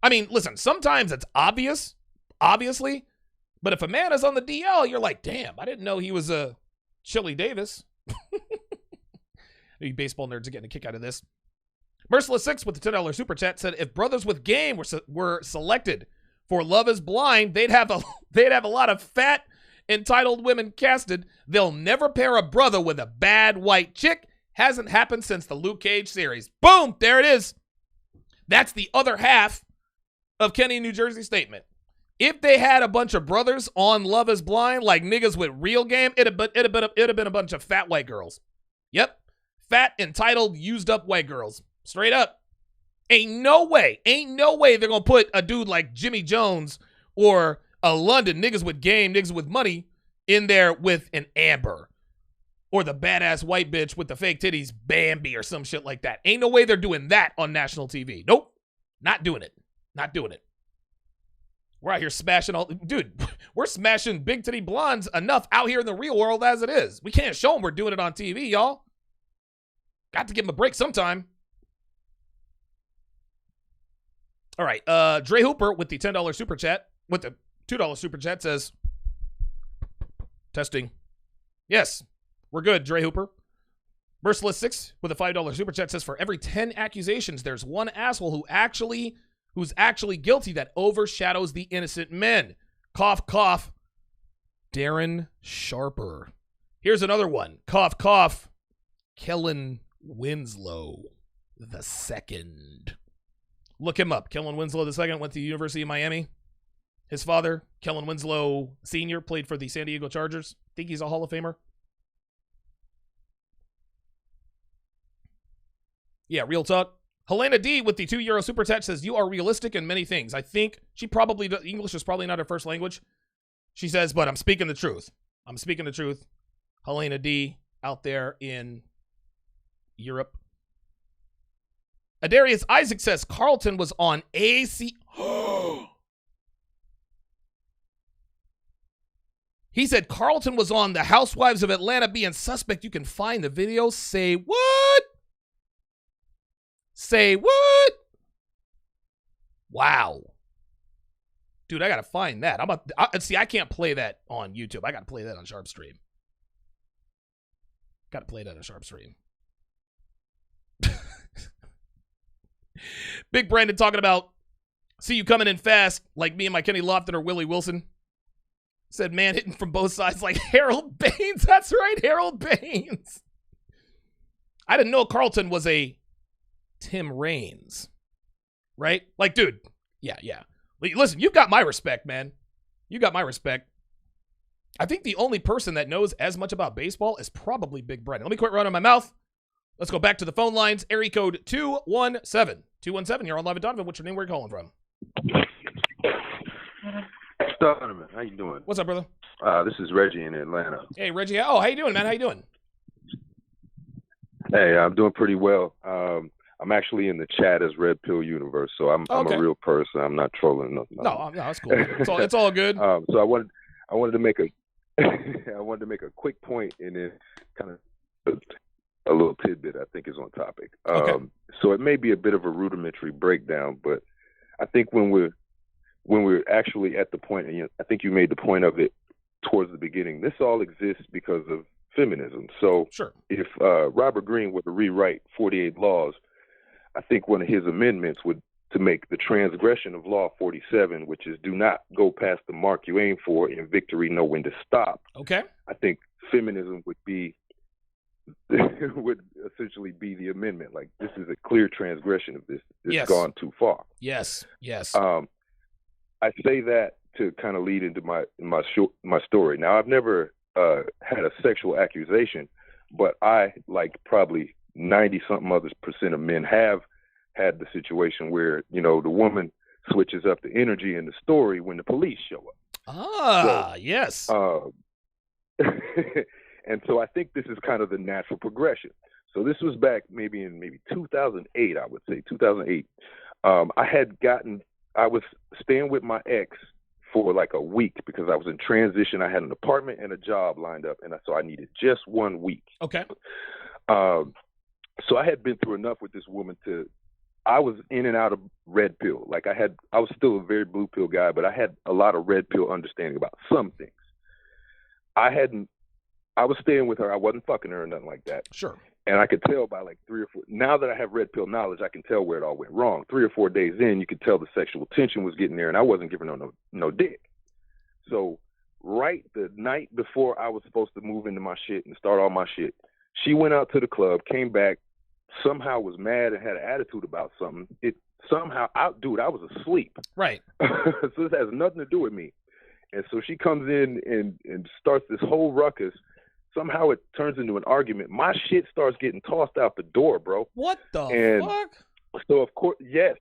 I mean, listen, sometimes it's obvious, obviously, but if a man is on the DL, you're like, damn, I didn't know he was a Chili Davis. You baseball nerds are getting a kick out of this. Merciless 6 with the $10 super chat said, if Brothers with Game were selected for Love is Blind, they'd have a lot of fat, entitled women casted. They'll never pair a brother with a bad white chick. Hasn't happened since the Luke Cage series. Boom, there it is. That's the other half of Kenny, New Jersey statement. If they had a bunch of brothers on Love is Blind, like niggas with real game, it'd have been a bunch of fat white girls. Yep. Fat, entitled, used up white girls. Straight up. Ain't no way they're going to put a dude like Jimmy Jones or a London, niggas with game, niggas with money, in there with an Amber. Or the badass white bitch with the fake titties, Bambi, or some shit like that. Ain't no way they're doing that on national TV. Nope. Not doing it. We're out here smashing dude, we're smashing big titty blondes enough out here in the real world as it is. We can't show them we're doing it on TV, y'all. Got to give them a break sometime. All right. Dre Hooper with the $10 super chat, with the $2 super chat says, testing. Yes, we're good, Dre Hooper. Merciless 6 with a $5 super chat says, for every 10 accusations, there's one asshole who's actually guilty that overshadows the innocent men. Cough, cough. Darren Sharper. Here's another one. Cough, cough. Kellen Winslow the second. Look him up. Kellen Winslow the second went to the University of Miami. His father, Kellen Winslow Sr., played for the San Diego Chargers. Think he's a Hall of Famer. Yeah, real talk. Helena D with the €2 super chat says, you are realistic in many things. I think she probably, English is probably not her first language. She says, but I'm speaking the truth. Helena D out there in Europe. Adarius Isaac says, Carlton was on AC. He said Carlton was on the Housewives of Atlanta being suspect. You can find the video. Say what? Wow. Dude, I got to find that. I can't play that on YouTube. I got to play that on Sharpe Stream. Big Brandon talking about, see you coming in fast, like me and my Kenny Lofton or Willie Wilson. Said, man hitting from both sides like Harold Baines. That's right, Harold Baines. I didn't know Carlton was a Tim Raines. Right? Like, dude, yeah. Listen, you've got my respect, man. You got my respect. I think the only person that knows as much about baseball is probably Big Brandon. Let me quit running my mouth. Let's go back to the phone lines. Area code 217. 217, you're on Live at Donovan. What's your name? Where are you calling from? Donovan, how you doing? What's up, brother? This is Reggie in Atlanta. Hey, Reggie. Oh, how you doing, man? How you doing? Hey, I'm doing pretty well. I'm actually in the chat as Red Pill Universe, so I'm a real person. I'm not trolling. No, that's cool. It's all good. So I wanted to make a quick point and then kind of a little tidbit I think is on topic. Okay. So it may be a bit of a rudimentary breakdown, but I think when we're actually at the point, and I think you made the point of it towards the beginning, this all exists because of feminism. So sure. If Robert Greene were to rewrite 48 Laws, I think one of his amendments would to make the transgression of Law 47, which is do not go past the mark you aim for, in victory know when to stop. Okay. I think feminism would essentially be the amendment. Like, this is a clear transgression of this. It's gone too far. Yes. Yes. I say that to kind of lead into my story. Now, I've never had a sexual accusation, but I, like probably 90-something other percent of men, have had the situation where, you know, the woman switches up the energy in the story when the police show up. Yes. And so I think this is kind of the natural progression. So this was back maybe in 2008, I would say 2008. I was staying with my ex for like a week because I was in transition. I had an apartment and a job lined up, and so I needed just 1 week. Okay. So I had been through enough with this woman I was in and out of red pill. Like I was still a very blue pill guy, but I had a lot of red pill understanding about some things. I was staying with her. I wasn't fucking her or nothing like that. Sure. And I could tell by like 3 or 4, now that I have red pill knowledge, I can tell where it all went wrong. 3 or 4 days in, you could tell the sexual tension was getting there, and I wasn't giving her no dick. So right the night before I was supposed to move into my shit and start all my shit, she went out to the club, came back, somehow was mad and had an attitude about something. I was asleep. Right. So this has nothing to do with me. And so she comes in and starts this whole ruckus. Somehow it turns into an argument. My shit starts getting tossed out the door, bro. What the fuck? So of course, yes.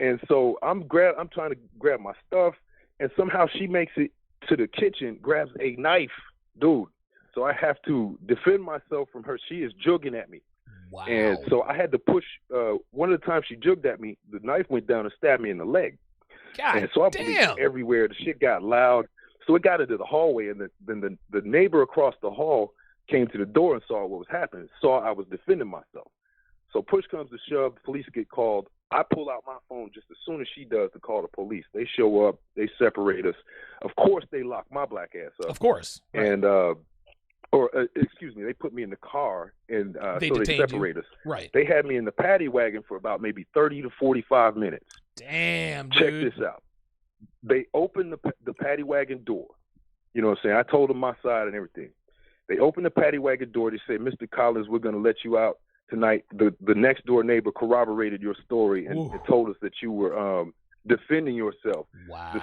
And so I'm trying to grab my stuff, and somehow she makes it to the kitchen, grabs a knife, dude. So I have to defend myself from her. She is jugging at me. Wow. And so I had to push. One of the times she jugged at me, the knife went down and stabbed me in the leg. God and so I bleeded everywhere. The shit got loud. So it got into the hallway, and then the neighbor across the hall came to the door and saw what was happening, saw I was defending myself. So push comes to shove, the police get called. I pull out my phone just as soon as she does to call the police. They show up, they separate us. Of course, they lock my black ass up. Of course. Right. And excuse me, they put me in the car, and they so they separate us. Right. They had me in the paddy wagon for about maybe 30 to 45 minutes. Damn, Check dude. this out. They opened the paddy wagon door. You know what I'm saying? I told them my side and everything. They opened the paddy wagon door. They said, Mr. Collins, we're going to let you out tonight. The next door neighbor corroborated your story and told us that you were defending yourself. Wow.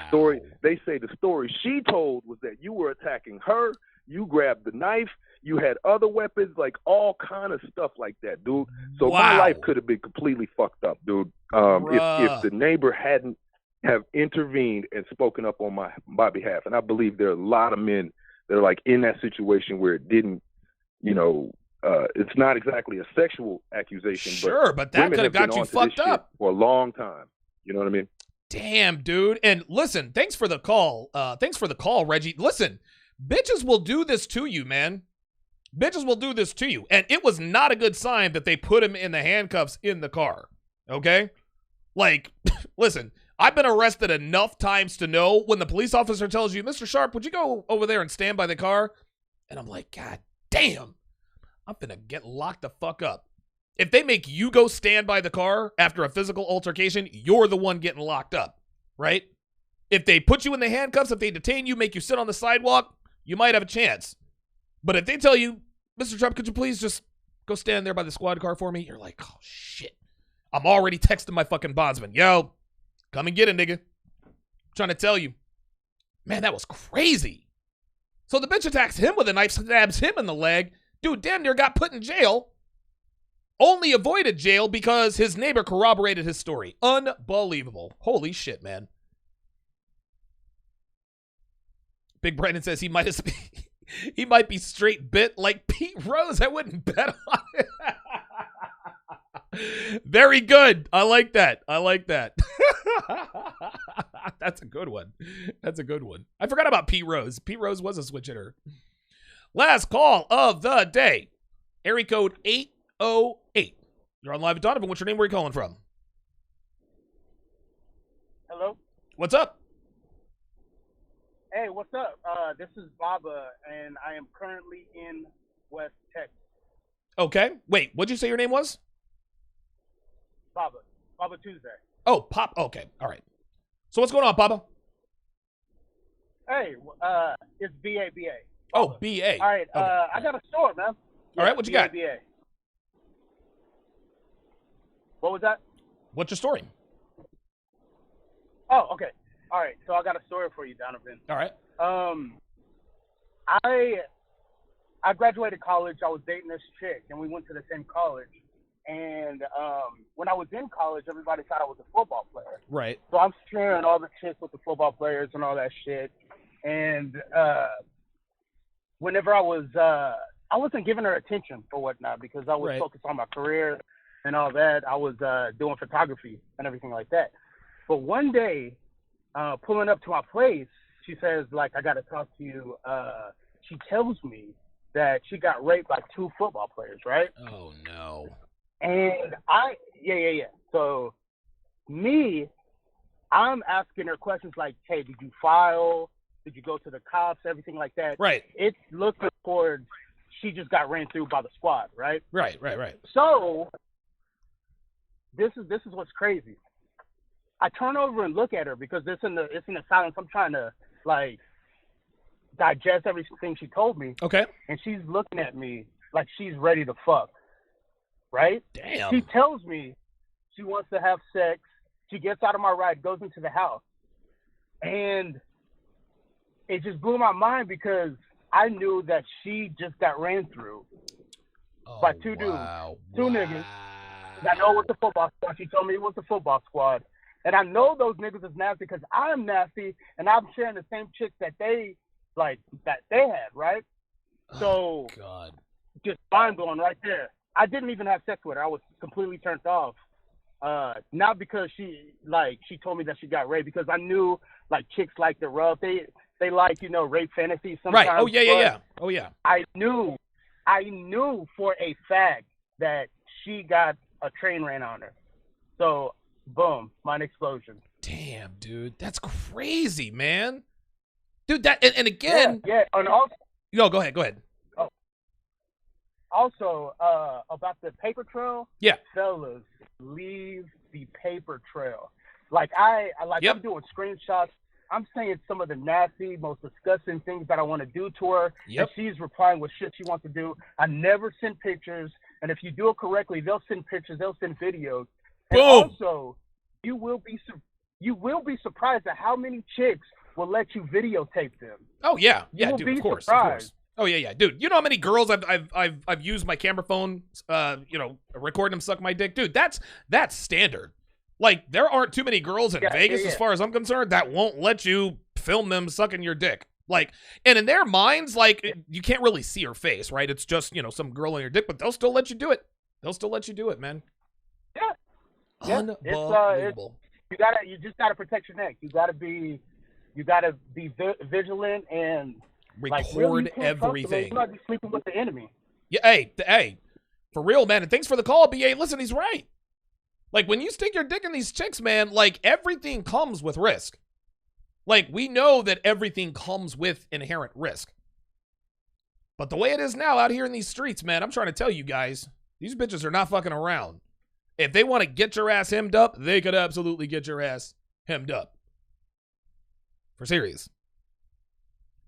They say the story she told was that you were attacking her. You grabbed the knife. You had other weapons, like all kind of stuff like that, dude. So my life could have been completely fucked up, dude. If the neighbor hadn't have intervened and spoken up on my behalf. And I believe there are a lot of men that are like in that situation where it didn't, it's not exactly a sexual accusation. Sure, but that could have got you fucked up for a long time. You know what I mean? Damn, dude. And listen, thanks for the call. Reggie. Listen, bitches will do this to you, man. Bitches will do this to you. And it was not a good sign that they put him in the handcuffs in the car. Okay? Like, listen, I've been arrested enough times to know when the police officer tells you, Mr. Sharpe, would you go over there and stand by the car? And I'm like, God damn, I'm finna get locked the fuck up. If they make you go stand by the car after a physical altercation, you're the one getting locked up, right? If they put you in the handcuffs, if they detain you, make you sit on the sidewalk, you might have a chance. But if they tell you, Mr. Sharpe, could you please just go stand there by the squad car for me? You're like, oh, shit. I'm already texting my fucking bondsman. Yo, come and get it, nigga. I'm trying to tell you. Man, that was crazy. So the bitch attacks him with a knife, stabs him in the leg. Dude damn near got put in jail. Only avoided jail because his neighbor corroborated his story. Unbelievable. Holy shit, man. Big Brandon says he might be straight bit like Pete Rose. I wouldn't bet on it. Very good. I like that. That's a good one. I forgot about Pete Rose. Pete Rose was a switch hitter. Last call of the day. Area code 808. You're on live with Donovan. What's your name? Where are you calling from? Hello? What's up? Hey, what's up? This is Baba, and I am currently in West Texas. Okay. Wait, what'd you say your name was? Baba Tuesday. Oh, Pop. Okay, all right. So what's going on, Papa? Hey, it's BA. Oh, BA. All right, okay. I got a store, man. All right, what you got? BA. What was that? What's your story? Oh, okay. All right, so I got a story for you, Donovan. All right. I graduated college. I was dating this chick, and we went to the same college. And when I was in college, everybody thought I was a football player. Right. So I'm sharing all the chicks with the football players and all that shit. And whenever I wasn't giving her attention for whatnot because I was focused on my career and all that. I was doing photography and everything like that. But one day, pulling up to my place, she says, like, I got to talk to you. She tells me that she got raped by 2 football players, right? Oh, no. And yeah. So I'm asking her questions like, hey, did you file? Did you go to the cops? Everything like that. Right. It's looking towards she just got ran through by the squad, right? Right. So this is what's crazy. I turn over and look at her because it's in the silence. I'm trying to like digest everything she told me. Okay. And she's looking at me like she's ready to fuck. Right? Damn. She tells me she wants to have sex. She gets out of my ride, goes into the house. And it just blew my mind because I knew that she just got ran through by 2 dudes, 2 niggas. I know it was the football squad. She told me it was the football squad. And I know those niggas is nasty because I'm nasty and I'm sharing the same chicks that they had, right? So God. Just mind blowing right there. I didn't even have sex with her. I was completely turned off. Not because she told me that she got raped, because I knew like chicks like the rub. They like, rape fantasies sometimes. Right. Oh yeah. Oh yeah. I knew for a fact that she got a train ran on her. So boom, mind explosion. Damn, dude. That's crazy, man. Dude, that and again. Yeah. And also, no, go ahead. Oh. Also, about the paper trail. Yeah. Fellas, leave the paper trail. I'm doing screenshots. I'm saying some of the nasty, most disgusting things that I want to do to her. Yep. And she's replying with shit she wants to do. I never send pictures. And if you do it correctly, they'll send pictures, they'll send videos. And Boom. Also, you will be surprised at how many chicks will let you videotape them. Oh yeah. You will dude, be of course. surprised. Oh yeah, dude. You know how many girls I've used my camera phone, recording them suck my dick, dude. That's standard. Like there aren't too many girls in Vegas, as far as I'm concerned, that won't let you film them sucking your dick. Like, and in their minds, like you can't really see her face, right? It's just some girl on your dick, but they'll still let you do it. They'll still let you do it, man. Yeah. Unbelievable. You just gotta protect your neck. You gotta be vigilant and record everything. You might be sleeping with the enemy. Yeah, hey, for real, man. And thanks for the call, BA. Listen, he's right. Like when you stick your dick in these chicks, man, like everything comes with risk. Like we know that everything comes with inherent risk. But the way it is now out here in these streets, man, I'm trying to tell you guys, these bitches are not fucking around. If they want to get your ass hemmed up, they could absolutely get your ass hemmed up. For serious.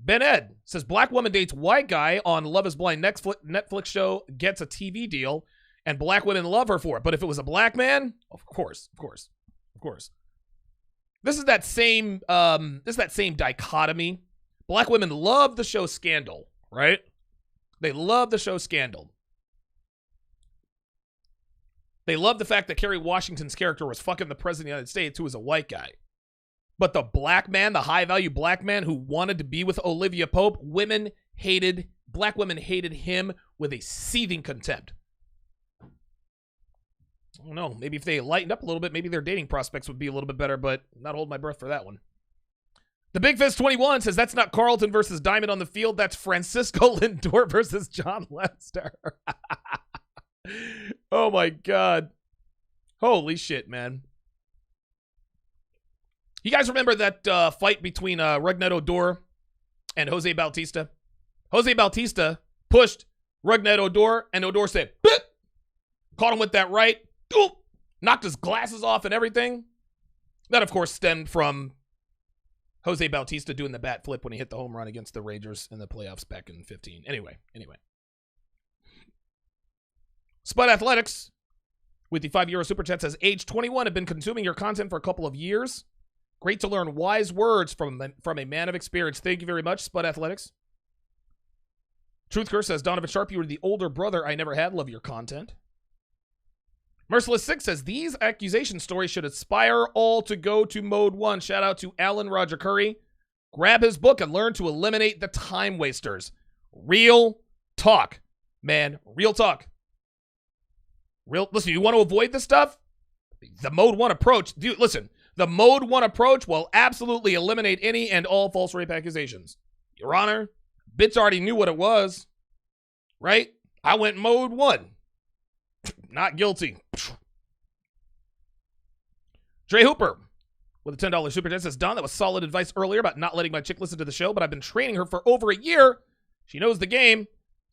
Ben Ed says black woman dates white guy on Love is Blind Netflix show, gets a TV deal, and black women love her for it. But if it was a black man, of course. This is that same dichotomy. Black women love the show Scandal, right? They love the show Scandal. They love the fact that Kerry Washington's character was fucking the president of the United States, who was a white guy. But the black man, the high-value black man who wanted to be with Olivia Pope, black women hated him with a seething contempt. I don't know. Maybe if they lightened up a little bit, maybe their dating prospects would be a little bit better, but not hold my breath for that one. The Big Fist 21 says that's not Carlton versus Diamond on the field. That's Francisco Lindor versus John Lester. Oh my God. Holy shit, man. You guys remember that fight between Rugnet Odor and Jose Bautista? Jose Bautista pushed Rugnet Odor, and Odor said, "Bip!" Caught him with that right. Doop. knocked his glasses off and everything. That, of course, stemmed from Jose Bautista doing the bat flip when he hit the home run against the Rangers in the playoffs back in 2015. Anyway. Spud Athletics, with the €5 super chat, says, age 21, have been consuming your content for a couple of years. Great to learn wise words from a man of experience. Thank you very much, Spud Athletics. Truthcur says, Donovan Sharpe, you were the older brother I never had. Love your content. Merciless Six says, these accusation stories should inspire all to go to Mode 1. Shout out to Alan Roger Curry. Grab his book and learn to eliminate the time wasters. Real talk, man. Real talk. Listen, you want to avoid this stuff? The Mode 1 approach. Dude, listen. The Mode 1 approach will absolutely eliminate any and all false rape accusations. Your Honor, bitch already knew what it was. Right? I went Mode 1. Not guilty. Dre Hooper with a $10 super chat says, Don, that was solid advice earlier about not letting my chick listen to the show, but I've been training her for over a year. She knows the game.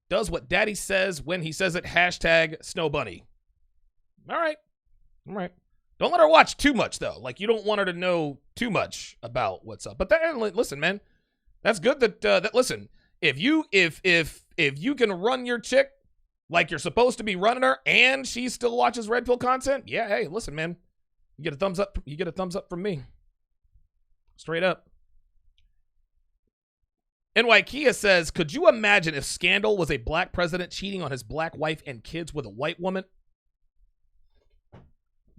Does what daddy says when he says it. # Snow Bunny. All right. Don't let her watch too much, though. Like, you don't want her to know too much about what's up. But listen, man, that's good that listen, if you can run your chick like you're supposed to be running her and she still watches Red Pill content, yeah, hey, listen, man, you get a thumbs up. You get a thumbs up from me. Straight up. NY Kia says, could you imagine if Scandal was a black president cheating on his black wife and kids with a white woman?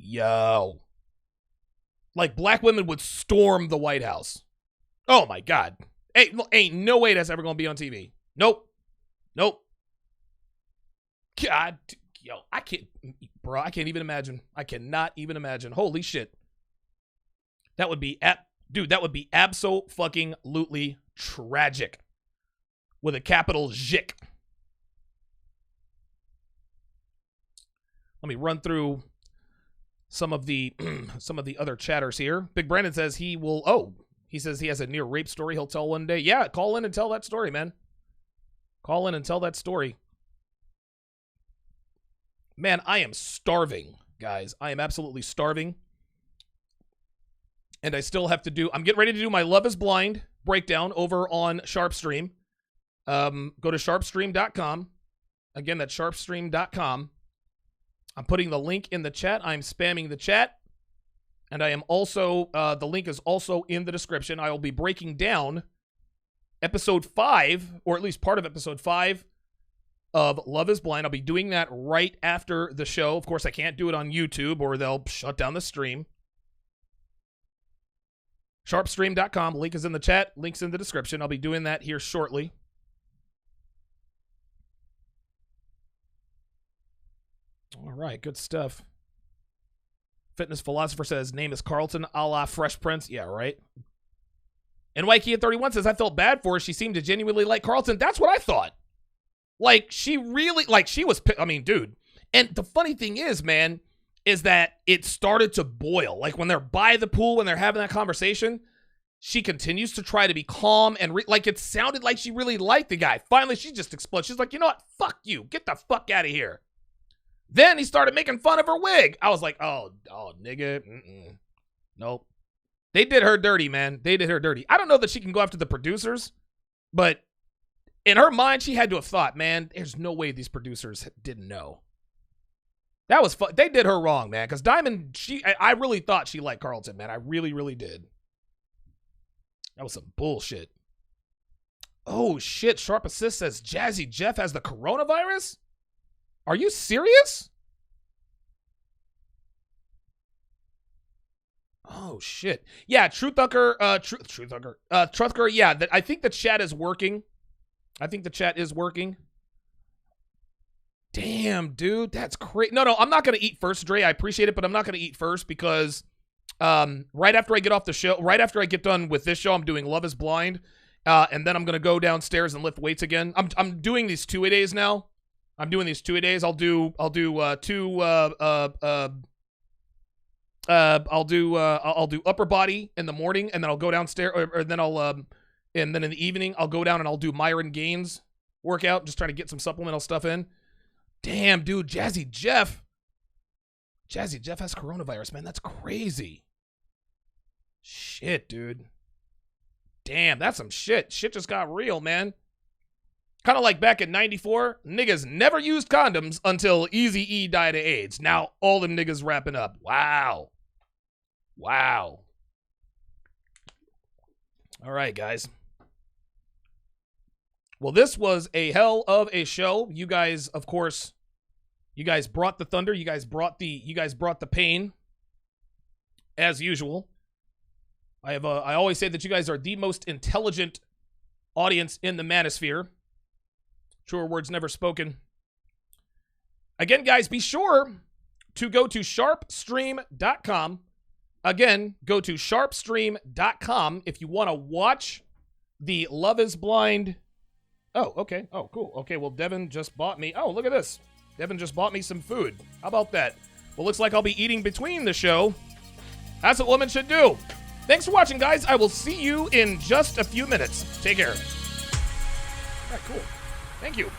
Yo. Like, black women would storm the White House. Oh, my God. Ain't no way that's ever going to be on TV. Nope. God, yo, I can't even imagine. I cannot even imagine. Holy shit. That would be, that would be abso-fucking-lutely tragic. With a capital Zhik. Let me run through some of the other chatters here. Big Brandon says he says he has a near rape story he'll tell one day. Yeah, call in and tell that story, man. Call in and tell that story. Man, I am starving, guys. I am absolutely starving. And I still have to I'm getting ready to do my Love is Blind breakdown over on Sharpe Stream. Go to sharpestream.com. Again, that's sharpestream.com. I'm putting the link in the chat. I'm spamming the chat. And I am also, the link is also in the description. I will be breaking down episode 5, or at least part of episode 5 of Love is Blind. I'll be doing that right after the show. Of course, I can't do it on YouTube or they'll shut down the stream. Sharpestream.com. Link is in the chat. Link's in the description. I'll be doing that here shortly. All right, good stuff. Fitness Philosopher says, name is Carlton a la Fresh Prince. Yeah, right. And Waikey at 31 says, I felt bad for her. She seemed to genuinely like Carlton. That's what I thought. Like, she really, like, she was, I mean, dude. And the funny thing is, man, is that it started to boil. Like, when they're by the pool, when they're having that conversation, she continues to try to be calm and, like, it sounded like she really liked the guy. Finally, she just explodes. She's like, you know what? Fuck you. Get the fuck out of here. Then he started making fun of her wig. I was like, oh, nigga. Nope. They did her dirty, man. They did her dirty. I don't know that she can go after the producers, but in her mind, she had to have thought, man, there's no way these producers didn't know. That was fun. They did her wrong, man, because Diamond, I really thought she liked Carlton, man. I really, really did. That was some bullshit. Oh, shit. Sharpe Assist says Jazzy Jeff has the coronavirus? Are you serious? Oh, shit. Yeah, Truthucker, yeah, I think the chat is working. I think the chat is working. Damn, dude, that's crazy. No, I'm not going to eat first, Dre. I appreciate it, but I'm not going to eat first because right after I get off the show, right after I get done with this show, I'm doing Love is Blind, and then I'm going to go downstairs and lift weights again. I'm doing these 2-a-days now. I'm doing these 2-a-days. I'll do upper body in the morning, and then I'll go downstairs, or then and then in the evening I'll go down and I'll do Myron Gaines workout, just trying to get some supplemental stuff in. Damn, dude, Jazzy Jeff Jazzy Jeff has coronavirus, man. That's crazy. Shit, dude. Damn, that's some shit. Shit just got real, man. Kind of like back in 94, niggas never used condoms until Eazy-E died of AIDS. Now all them niggas wrapping up. Wow. Wow. All right, guys. Well, this was a hell of a show. You guys, of course, you guys brought the thunder. You guys brought the pain, as usual. I always say that you guys are the most intelligent audience in the manosphere. Truer words never spoken. Again, guys, be sure to go to sharpestream.com. Again, go to sharpestream.com if you want to watch the Love is Blind. Oh, okay. Oh, cool. Okay, well, Devin just bought me. Oh, look at this. Devin just bought me some food. How about that? Well, looks like I'll be eating between the show. That's what women should do. Thanks for watching, guys. I will see you in just a few minutes. Take care. All right, cool. Thank you.